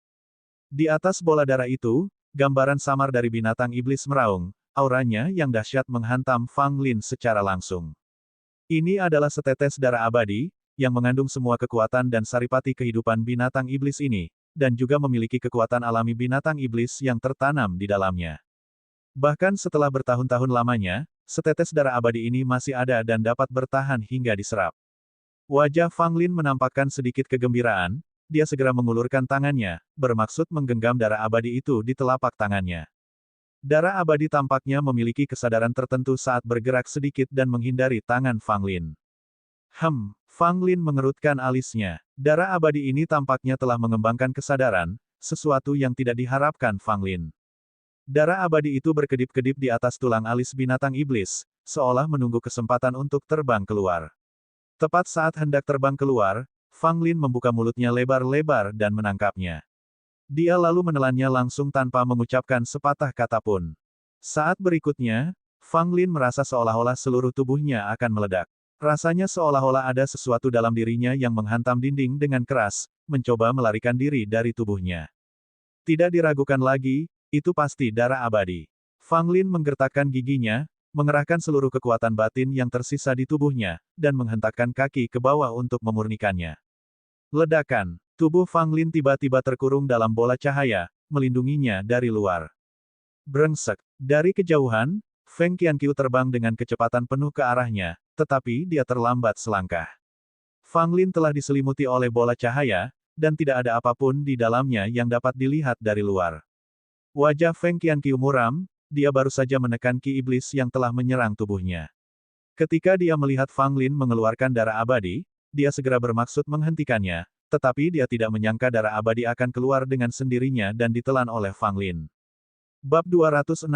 Di atas bola darah itu, gambaran samar dari binatang iblis meraung, auranya yang dahsyat menghantam Fang Lin secara langsung. Ini adalah setetes darah abadi, yang mengandung semua kekuatan dan saripati kehidupan binatang iblis ini, dan juga memiliki kekuatan alami binatang iblis yang tertanam di dalamnya. Bahkan setelah bertahun-tahun lamanya, setetes darah abadi ini masih ada dan dapat bertahan hingga diserap. Wajah Fang Lin menampakkan sedikit kegembiraan, dia segera mengulurkan tangannya, bermaksud menggenggam darah abadi itu di telapak tangannya. Darah abadi tampaknya memiliki kesadaran tertentu saat bergerak sedikit dan menghindari tangan Fang Lin. Fang Lin mengerutkan alisnya. Darah abadi ini tampaknya telah mengembangkan kesadaran, sesuatu yang tidak diharapkan Fang Lin. Darah abadi itu berkedip-kedip di atas tulang alis binatang iblis, seolah menunggu kesempatan untuk terbang keluar. Tepat saat hendak terbang keluar, Fang Lin membuka mulutnya lebar-lebar dan menangkapnya. Dia lalu menelannya langsung tanpa mengucapkan sepatah kata pun. Saat berikutnya, Fang Lin merasa seolah-olah seluruh tubuhnya akan meledak. Rasanya seolah-olah ada sesuatu dalam dirinya yang menghantam dinding dengan keras, mencoba melarikan diri dari tubuhnya. Tidak diragukan lagi, itu pasti darah abadi. Fang Lin menggertakkan giginya, mengerahkan seluruh kekuatan batin yang tersisa di tubuhnya, dan menghentakkan kaki ke bawah untuk memurnikannya. Ledakan. Tubuh Fang Lin tiba-tiba terkurung dalam bola cahaya, melindunginya dari luar. Brengsek. Dari kejauhan, Feng Qianqiu terbang dengan kecepatan penuh ke arahnya, tetapi dia terlambat selangkah. Fang Lin telah diselimuti oleh bola cahaya, dan tidak ada apapun di dalamnya yang dapat dilihat dari luar. Wajah Feng Qianqiu muram, dia baru saja menekan ki iblis yang telah menyerang tubuhnya. Ketika dia melihat Fang Lin mengeluarkan darah abadi, dia segera bermaksud menghentikannya, tetapi dia tidak menyangka darah abadi akan keluar dengan sendirinya dan ditelan oleh Fang Lin. Bab 266,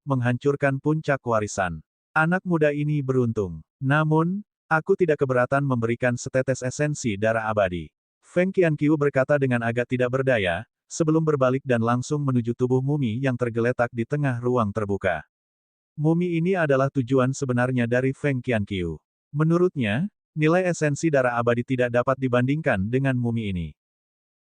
Menghancurkan Puncak Warisan. Anak muda ini beruntung. Namun, aku tidak keberatan memberikan setetes esensi darah abadi. Feng Qianqiu berkata dengan agak tidak berdaya, sebelum berbalik dan langsung menuju tubuh mumi yang tergeletak di tengah ruang terbuka. Mumi ini adalah tujuan sebenarnya dari Feng Qianqiu. Menurutnya, nilai esensi darah abadi tidak dapat dibandingkan dengan mumi ini.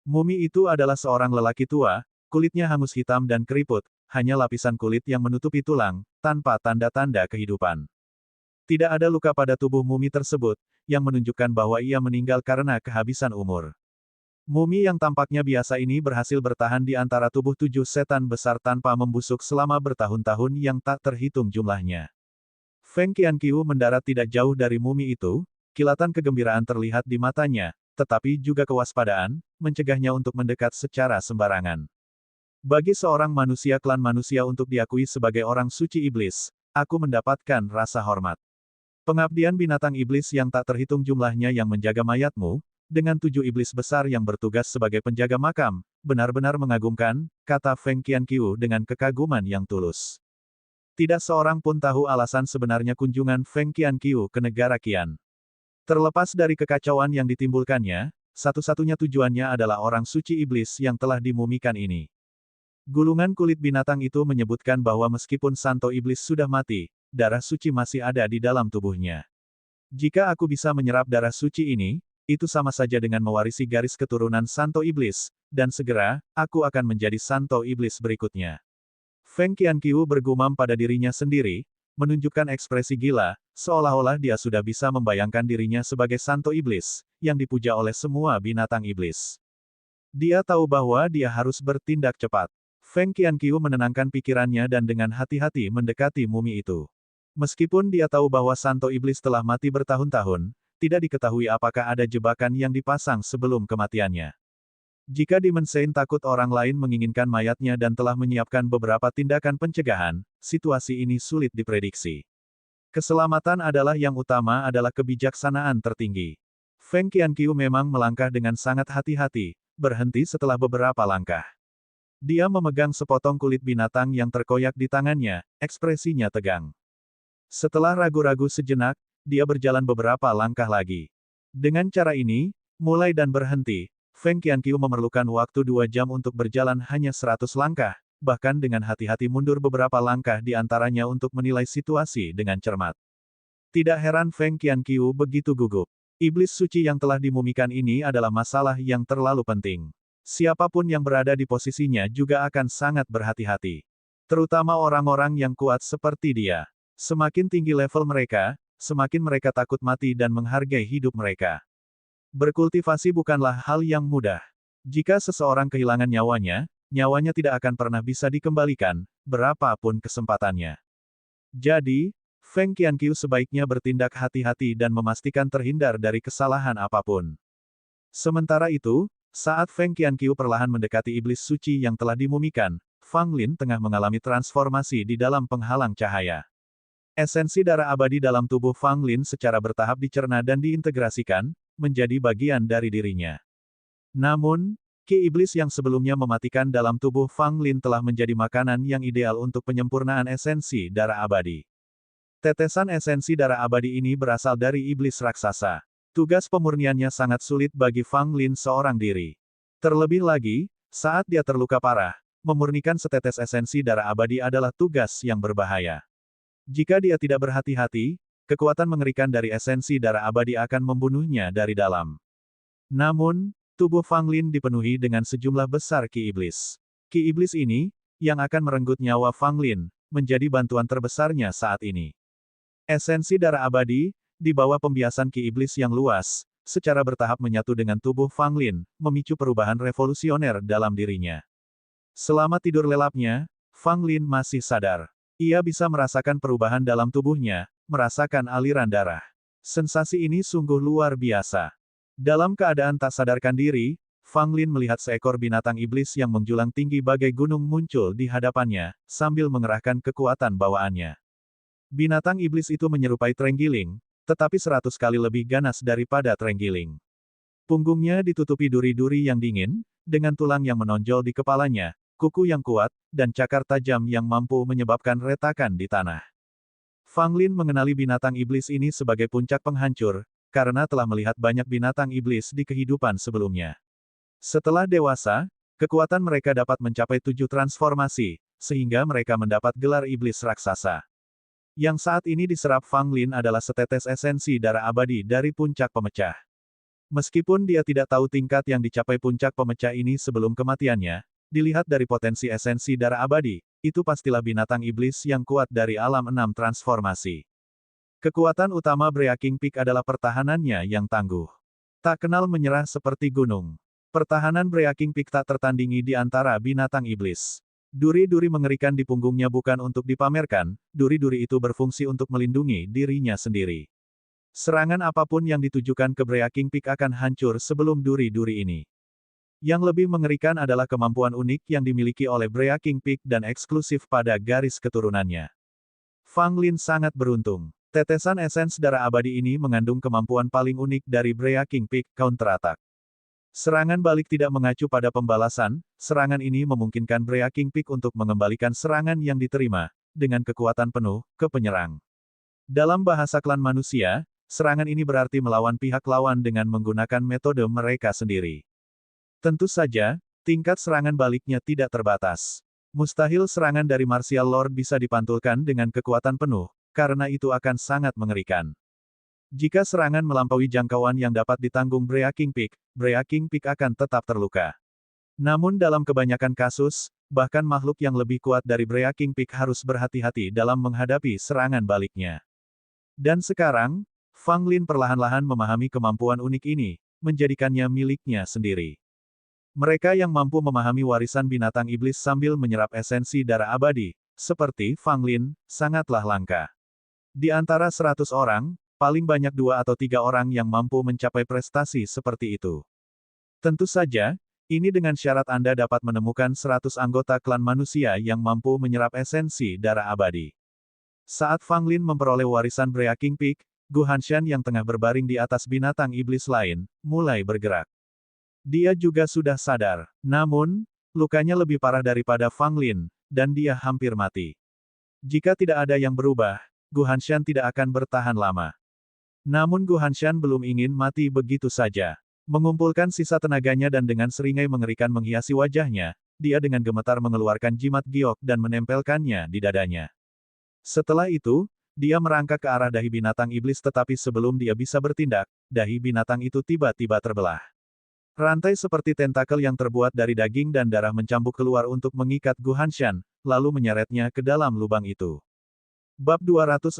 Mumi itu adalah seorang lelaki tua, kulitnya hangus hitam dan keriput, hanya lapisan kulit yang menutupi tulang, tanpa tanda-tanda kehidupan. Tidak ada luka pada tubuh mumi tersebut, yang menunjukkan bahwa ia meninggal karena kehabisan umur. Mumi yang tampaknya biasa ini berhasil bertahan di antara tubuh 7 setan besar tanpa membusuk selama bertahun-tahun yang tak terhitung jumlahnya. Feng Qianqiu mendarat tidak jauh dari mumi itu, kilatan kegembiraan terlihat di matanya, tetapi juga kewaspadaan, mencegahnya untuk mendekat secara sembarangan. Bagi seorang manusia klan manusia untuk diakui sebagai orang suci iblis, aku mendapatkan rasa hormat. Pengabdian binatang iblis yang tak terhitung jumlahnya yang menjaga mayatmu, dengan 7 iblis besar yang bertugas sebagai penjaga makam, benar-benar mengagumkan, kata Feng Qianqiu dengan kekaguman yang tulus. Tidak seorang pun tahu alasan sebenarnya kunjungan Feng Qianqiu ke negara Qian. Terlepas dari kekacauan yang ditimbulkannya, satu-satunya tujuannya adalah orang suci iblis yang telah dimumikan ini. Gulungan kulit binatang itu menyebutkan bahwa meskipun Santo Iblis sudah mati, darah suci masih ada di dalam tubuhnya. Jika aku bisa menyerap darah suci ini, itu sama saja dengan mewarisi garis keturunan Santo Iblis, dan segera, aku akan menjadi Santo Iblis berikutnya. Feng Qianqiu bergumam pada dirinya sendiri, menunjukkan ekspresi gila, seolah-olah dia sudah bisa membayangkan dirinya sebagai Santo Iblis, yang dipuja oleh semua binatang iblis. Dia tahu bahwa dia harus bertindak cepat. Feng Qianqiu menenangkan pikirannya dan dengan hati-hati mendekati mumi itu. Meskipun dia tahu bahwa Santo Iblis telah mati bertahun-tahun, tidak diketahui apakah ada jebakan yang dipasang sebelum kematiannya. Jika Demon Saint takut orang lain menginginkan mayatnya dan telah menyiapkan beberapa tindakan pencegahan, situasi ini sulit diprediksi. Keselamatan adalah yang utama adalah kebijaksanaan tertinggi. Feng Qianqiu memang melangkah dengan sangat hati-hati, berhenti setelah beberapa langkah. Dia memegang sepotong kulit binatang yang terkoyak di tangannya, ekspresinya tegang. Setelah ragu-ragu sejenak, dia berjalan beberapa langkah lagi. Dengan cara ini, mulai dan berhenti, Feng Qianqiu memerlukan waktu 2 jam untuk berjalan hanya 100 langkah, bahkan dengan hati-hati mundur beberapa langkah di antaranya untuk menilai situasi dengan cermat. Tidak heran Feng Qianqiu begitu gugup. Iblis suci yang telah dimumikan ini adalah masalah yang terlalu penting. Siapapun yang berada di posisinya juga akan sangat berhati-hati. Terutama orang-orang yang kuat seperti dia. Semakin tinggi level mereka, semakin mereka takut mati dan menghargai hidup mereka. Berkultivasi bukanlah hal yang mudah. Jika seseorang kehilangan nyawanya, nyawanya tidak akan pernah bisa dikembalikan, berapapun kesempatannya. Jadi, Feng Qianqiu sebaiknya bertindak hati-hati dan memastikan terhindar dari kesalahan apapun. Sementara itu, saat Feng Qianqiu perlahan mendekati iblis suci yang telah dimumikan, Fang Lin tengah mengalami transformasi di dalam penghalang cahaya. Esensi darah abadi dalam tubuh Fang Lin secara bertahap dicerna dan diintegrasikan, menjadi bagian dari dirinya. Namun, ki iblis yang sebelumnya mematikan dalam tubuh Fang Lin telah menjadi makanan yang ideal untuk penyempurnaan esensi darah abadi. Tetesan esensi darah abadi ini berasal dari iblis raksasa. Tugas pemurniannya sangat sulit bagi Fang Lin seorang diri. Terlebih lagi, saat dia terluka parah, memurnikan setetes esensi darah abadi adalah tugas yang berbahaya. Jika dia tidak berhati-hati, kekuatan mengerikan dari esensi darah abadi akan membunuhnya dari dalam. Namun, tubuh Fang Lin dipenuhi dengan sejumlah besar ki iblis. Ki iblis ini, yang akan merenggut nyawa Fang Lin, menjadi bantuan terbesarnya saat ini. Esensi darah abadi, di bawah pembiasan ki iblis yang luas, secara bertahap menyatu dengan tubuh Fang Lin, memicu perubahan revolusioner dalam dirinya. Selama tidur lelapnya, Fang Lin masih sadar. Ia bisa merasakan perubahan dalam tubuhnya, merasakan aliran darah. Sensasi ini sungguh luar biasa. Dalam keadaan tak sadarkan diri, Fang Lin melihat seekor binatang iblis yang menjulang tinggi bagai gunung muncul di hadapannya, sambil mengerahkan kekuatan bawaannya. Binatang iblis itu menyerupai terenggiling, tetapi 100 kali lebih ganas daripada terenggiling. Punggungnya ditutupi duri-duri yang dingin, dengan tulang yang menonjol di kepalanya, kuku yang kuat, dan cakar tajam yang mampu menyebabkan retakan di tanah. Fang Lin mengenali binatang iblis ini sebagai puncak penghancur, karena telah melihat banyak binatang iblis di kehidupan sebelumnya. Setelah dewasa, kekuatan mereka dapat mencapai 7 transformasi, sehingga mereka mendapat gelar iblis raksasa. Yang saat ini diserap Fang Lin adalah setetes esensi darah abadi dari puncak pemecah. Meskipun dia tidak tahu tingkat yang dicapai puncak pemecah ini sebelum kematiannya, dilihat dari potensi esensi darah abadi, itu pastilah binatang iblis yang kuat dari alam 6 transformasi. Kekuatan utama Breaking Peak adalah pertahanannya yang tangguh. Tak kenal menyerah seperti gunung. Pertahanan Breaking Peak tak tertandingi di antara binatang iblis. Duri-duri mengerikan di punggungnya bukan untuk dipamerkan, duri-duri itu berfungsi untuk melindungi dirinya sendiri. Serangan apapun yang ditujukan ke Breaking Peak akan hancur sebelum duri-duri ini. Yang lebih mengerikan adalah kemampuan unik yang dimiliki oleh Breaking Peak dan eksklusif pada garis keturunannya. Fang Lin sangat beruntung. Tetesan esens darah abadi ini mengandung kemampuan paling unik dari Breaking Peak, Counterattack. Serangan balik tidak mengacu pada pembalasan, serangan ini memungkinkan Breaking Peak untuk mengembalikan serangan yang diterima, dengan kekuatan penuh, ke penyerang. Dalam bahasa klan manusia, serangan ini berarti melawan pihak lawan dengan menggunakan metode mereka sendiri. Tentu saja, tingkat serangan baliknya tidak terbatas. Mustahil serangan dari Martial Lord bisa dipantulkan dengan kekuatan penuh, karena itu akan sangat mengerikan. Jika serangan melampaui jangkauan yang dapat ditanggung Breaking Peak akan tetap terluka. Namun dalam kebanyakan kasus, bahkan makhluk yang lebih kuat dari Breaking Peak harus berhati-hati dalam menghadapi serangan baliknya. Dan sekarang, Fang Lin perlahan-lahan memahami kemampuan unik ini, menjadikannya miliknya sendiri. Mereka yang mampu memahami warisan binatang iblis sambil menyerap esensi darah abadi, seperti Fang Lin, sangatlah langka. Di antara 100 orang, paling banyak 2 atau 3 orang yang mampu mencapai prestasi seperti itu. Tentu saja, ini dengan syarat Anda dapat menemukan 100 anggota klan manusia yang mampu menyerap esensi darah abadi. Saat Fang Lin memperoleh warisan Breaking Peak, Gu Hanshan yang tengah berbaring di atas binatang iblis lain, mulai bergerak. Dia juga sudah sadar, namun, lukanya lebih parah daripada Fang Lin, dan dia hampir mati. Jika tidak ada yang berubah, Gu Hanshan tidak akan bertahan lama. Namun Gu Hanshan belum ingin mati begitu saja. Mengumpulkan sisa tenaganya dan dengan seringai mengerikan menghiasi wajahnya, dia dengan gemetar mengeluarkan jimat giok dan menempelkannya di dadanya. Setelah itu, dia merangkak ke arah dahi binatang iblis tetapi sebelum dia bisa bertindak, dahi binatang itu tiba-tiba terbelah. Rantai seperti tentakel yang terbuat dari daging dan darah mencambuk keluar untuk mengikat Gu Hanshan, lalu menyeretnya ke dalam lubang itu. Bab 267,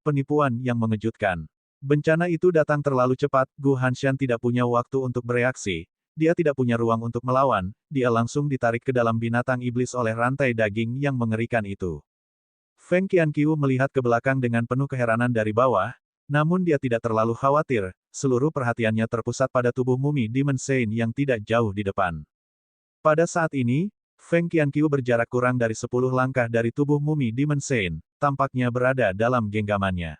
Penipuan yang Mengejutkan. Bencana itu datang terlalu cepat, Gu Hanshan tidak punya waktu untuk bereaksi, dia tidak punya ruang untuk melawan, dia langsung ditarik ke dalam binatang iblis oleh rantai daging yang mengerikan itu. Feng Qianqiu melihat ke belakang dengan penuh keheranan dari bawah, namun dia tidak terlalu khawatir, seluruh perhatiannya terpusat pada tubuh mumi Demon Saint yang tidak jauh di depan. Pada saat ini, Feng Qianqiu berjarak kurang dari 10 langkah dari tubuh mumi Demon Saint, tampaknya berada dalam genggamannya.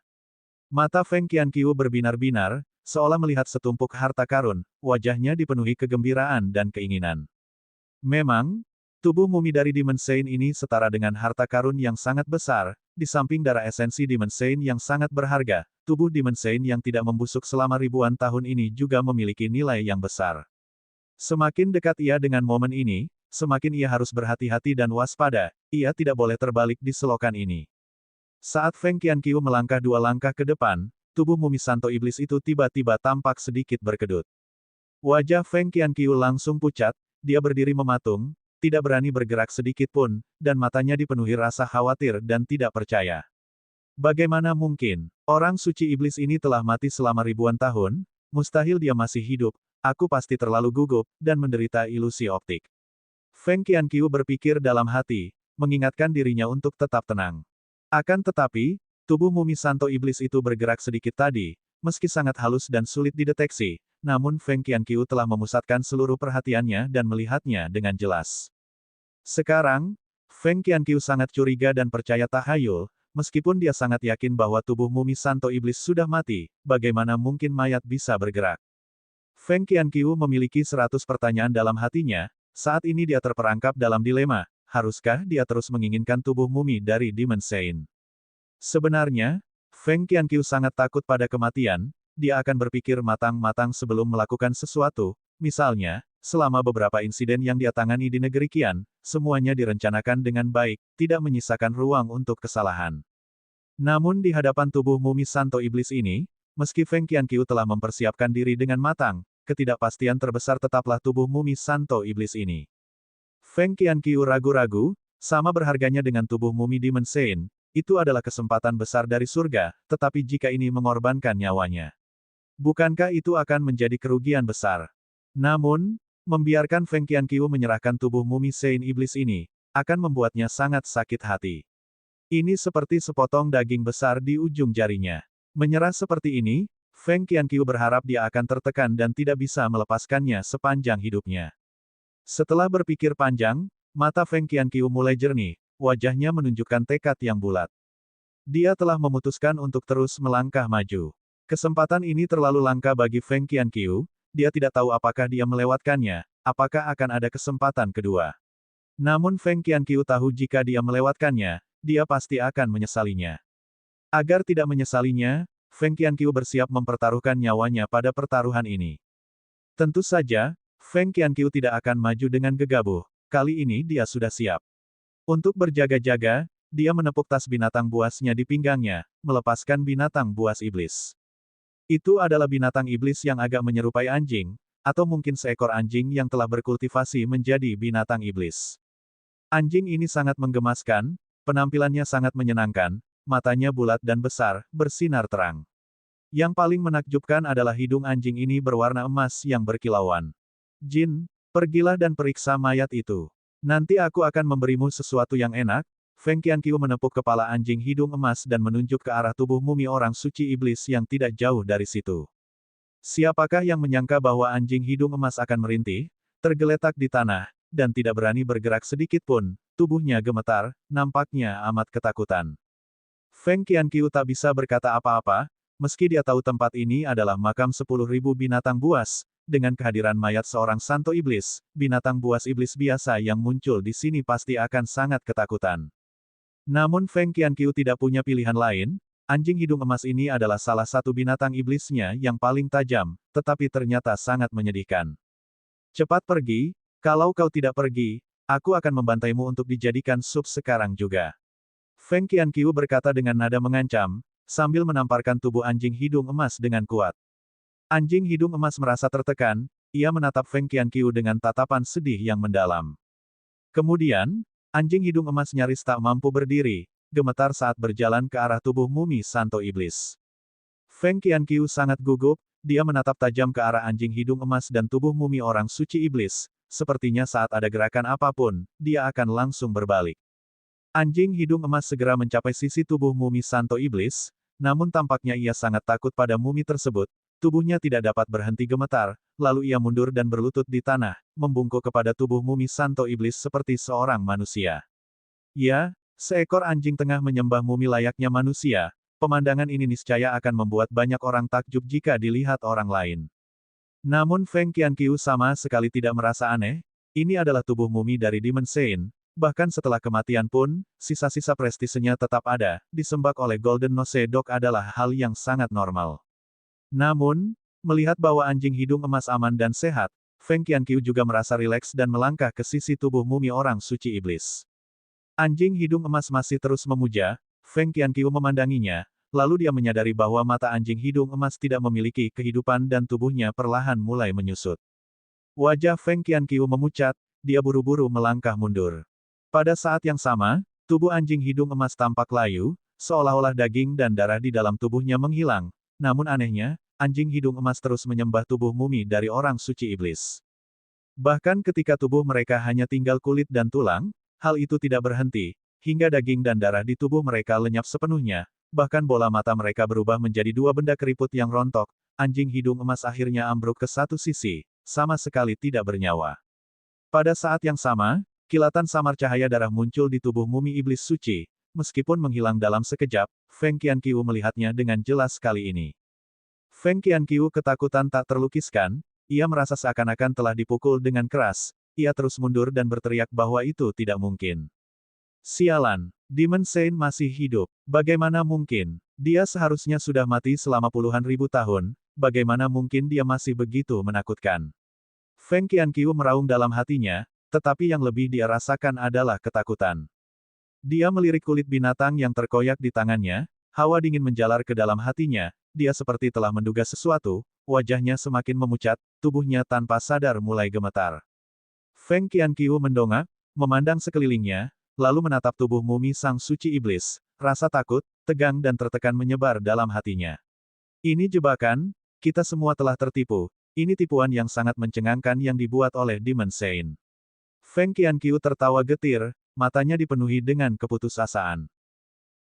Mata Feng Qianqiu berbinar-binar, seolah melihat setumpuk harta karun, wajahnya dipenuhi kegembiraan dan keinginan. Memang, tubuh mumi dari Demon Saint ini setara dengan harta karun yang sangat besar, di samping darah esensi Demon Saint yang sangat berharga, tubuh Demon Saint yang tidak membusuk selama ribuan tahun ini juga memiliki nilai yang besar. Semakin dekat ia dengan momen ini, semakin ia harus berhati-hati dan waspada, ia tidak boleh terbalik di selokan ini. Saat Feng Qianqiu melangkah 2 langkah ke depan, tubuh mumi santo iblis itu tiba-tiba tampak sedikit berkedut. Wajah Feng Qianqiu langsung pucat, dia berdiri mematung, tidak berani bergerak sedikit pun, dan matanya dipenuhi rasa khawatir dan tidak percaya. Bagaimana mungkin? Orang suci iblis ini telah mati selama ribuan tahun, mustahil dia masih hidup, aku pasti terlalu gugup, dan menderita ilusi optik. Feng Qianqiu berpikir dalam hati, mengingatkan dirinya untuk tetap tenang. Akan tetapi, tubuh mumi santo iblis itu bergerak sedikit tadi, meski sangat halus dan sulit dideteksi, namun Feng Qianqiu telah memusatkan seluruh perhatiannya dan melihatnya dengan jelas. Sekarang, Feng Qianqiu sangat curiga dan percaya tahayul, meskipun dia sangat yakin bahwa tubuh mumi santo iblis sudah mati, bagaimana mungkin mayat bisa bergerak. Feng Qianqiu memiliki 100 pertanyaan dalam hatinya, saat ini dia terperangkap dalam dilema, haruskah dia terus menginginkan tubuh mumi dari Demon Saint? Sebenarnya, Feng Qianqiu sangat takut pada kematian, dia akan berpikir matang-matang sebelum melakukan sesuatu, misalnya, selama beberapa insiden yang dia tangani di negeri Qian, semuanya direncanakan dengan baik, tidak menyisakan ruang untuk kesalahan. Namun di hadapan tubuh mumi santo iblis ini, meski Feng Qianqiu telah mempersiapkan diri dengan matang, ketidakpastian terbesar tetaplah tubuh mumi santo iblis ini. Feng Qianqiu ragu-ragu, sama berharganya dengan tubuh mumi Demon Saint, itu adalah kesempatan besar dari surga, tetapi jika ini mengorbankan nyawanya, bukankah itu akan menjadi kerugian besar? Namun, membiarkan Feng Qianqiu menyerahkan tubuh mumi Saint iblis ini, akan membuatnya sangat sakit hati. Ini seperti sepotong daging besar di ujung jarinya. Menyerah seperti ini, Feng Qianqiu berharap dia akan tertekan dan tidak bisa melepaskannya sepanjang hidupnya. Setelah berpikir panjang, mata Feng Qianqiu mulai jernih, wajahnya menunjukkan tekad yang bulat. Dia telah memutuskan untuk terus melangkah maju. Kesempatan ini terlalu langka bagi Feng Qianqiu, dia tidak tahu apakah dia melewatkannya, apakah akan ada kesempatan kedua. Namun Feng Qianqiu tahu jika dia melewatkannya, dia pasti akan menyesalinya. Agar tidak menyesalinya, Feng Qianqiu bersiap mempertaruhkan nyawanya pada pertaruhan ini. Tentu saja, Feng Qianqiu tidak akan maju dengan gegabah, kali ini dia sudah siap. Untuk berjaga-jaga, dia menepuk tas binatang buasnya di pinggangnya, melepaskan binatang buas iblis. Itu adalah binatang iblis yang agak menyerupai anjing, atau mungkin seekor anjing yang telah berkultivasi menjadi binatang iblis. Anjing ini sangat menggemaskan, penampilannya sangat menyenangkan, matanya bulat dan besar, bersinar terang. Yang paling menakjubkan adalah hidung anjing ini berwarna emas yang berkilauan. Jin, pergilah dan periksa mayat itu. Nanti aku akan memberimu sesuatu yang enak. Feng Qianqiu menepuk kepala anjing hidung emas dan menunjuk ke arah tubuh mumi orang suci iblis yang tidak jauh dari situ. Siapakah yang menyangka bahwa anjing hidung emas akan merintih, tergeletak di tanah, dan tidak berani bergerak sedikit pun, tubuhnya gemetar, nampaknya amat ketakutan. Feng Qianqiu tak bisa berkata apa-apa, meski dia tahu tempat ini adalah makam 10.000 binatang buas, dengan kehadiran mayat seorang santo iblis, binatang buas iblis biasa yang muncul di sini pasti akan sangat ketakutan. Namun Feng Qianqiu tidak punya pilihan lain, anjing hidung emas ini adalah salah satu binatang iblisnya yang paling tajam, tetapi ternyata sangat menyedihkan. Cepat pergi, kalau kau tidak pergi, aku akan membantaimu untuk dijadikan sup sekarang juga. Feng Qianqiu berkata dengan nada mengancam, sambil menamparkan tubuh anjing hidung emas dengan kuat. Anjing hidung emas merasa tertekan, ia menatap Feng Qianqiu dengan tatapan sedih yang mendalam. Kemudian, anjing hidung emas nyaris tak mampu berdiri, gemetar saat berjalan ke arah tubuh mumi santo iblis. Feng Qianqiu sangat gugup, dia menatap tajam ke arah anjing hidung emas dan tubuh mumi orang suci iblis, sepertinya saat ada gerakan apapun, dia akan langsung berbalik. Anjing hidung emas segera mencapai sisi tubuh mumi santo iblis, namun tampaknya ia sangat takut pada mumi tersebut, tubuhnya tidak dapat berhenti gemetar, lalu ia mundur dan berlutut di tanah, membungkuk kepada tubuh mumi santo iblis seperti seorang manusia. Ya, seekor anjing tengah menyembah mumi layaknya manusia, pemandangan ini niscaya akan membuat banyak orang takjub jika dilihat orang lain. Namun Feng Qianqiu sama sekali tidak merasa aneh, ini adalah tubuh mumi dari Demon Saint. Bahkan setelah kematian pun, sisa-sisa prestisenya tetap ada, disembah oleh Golden Nose Dog adalah hal yang sangat normal. Namun, melihat bahwa anjing hidung emas aman dan sehat, Feng Qianqiu juga merasa rileks dan melangkah ke sisi tubuh mumi orang suci iblis. Anjing hidung emas masih terus memuja, Feng Qianqiu memandanginya, lalu dia menyadari bahwa mata anjing hidung emas tidak memiliki kehidupan dan tubuhnya perlahan mulai menyusut. Wajah Feng Qianqiu memucat, dia buru-buru melangkah mundur. Pada saat yang sama, tubuh anjing hidung emas tampak layu, seolah-olah daging dan darah di dalam tubuhnya menghilang. Namun anehnya, anjing hidung emas terus menyembah tubuh mumi dari orang suci iblis. Bahkan ketika tubuh mereka hanya tinggal kulit dan tulang, hal itu tidak berhenti, hingga daging dan darah di tubuh mereka lenyap sepenuhnya, bahkan bola mata mereka berubah menjadi dua benda keriput yang rontok, anjing hidung emas akhirnya ambruk ke satu sisi, sama sekali tidak bernyawa. Pada saat yang sama, kilatan samar cahaya darah muncul di tubuh mumi iblis suci, meskipun menghilang dalam sekejap, Feng Qianqiu melihatnya dengan jelas kali ini. Feng Qianqiu ketakutan tak terlukiskan, ia merasa seakan-akan telah dipukul dengan keras, ia terus mundur dan berteriak bahwa itu tidak mungkin. Sialan, Demon Saint masih hidup, bagaimana mungkin? Dia seharusnya sudah mati selama puluhan ribu tahun, bagaimana mungkin dia masih begitu menakutkan? Feng Qianqiu meraung dalam hatinya, tetapi yang lebih dia rasakan adalah ketakutan. Dia melirik kulit binatang yang terkoyak di tangannya, hawa dingin menjalar ke dalam hatinya, dia seperti telah menduga sesuatu, wajahnya semakin memucat, tubuhnya tanpa sadar mulai gemetar. Feng Qianqiu mendongak, memandang sekelilingnya, lalu menatap tubuh mumi sang suci iblis, rasa takut, tegang dan tertekan menyebar dalam hatinya. Ini jebakan, kita semua telah tertipu, ini tipuan yang sangat mencengangkan yang dibuat oleh Demon Saint. Feng Qianqiu tertawa getir, matanya dipenuhi dengan keputusasaan.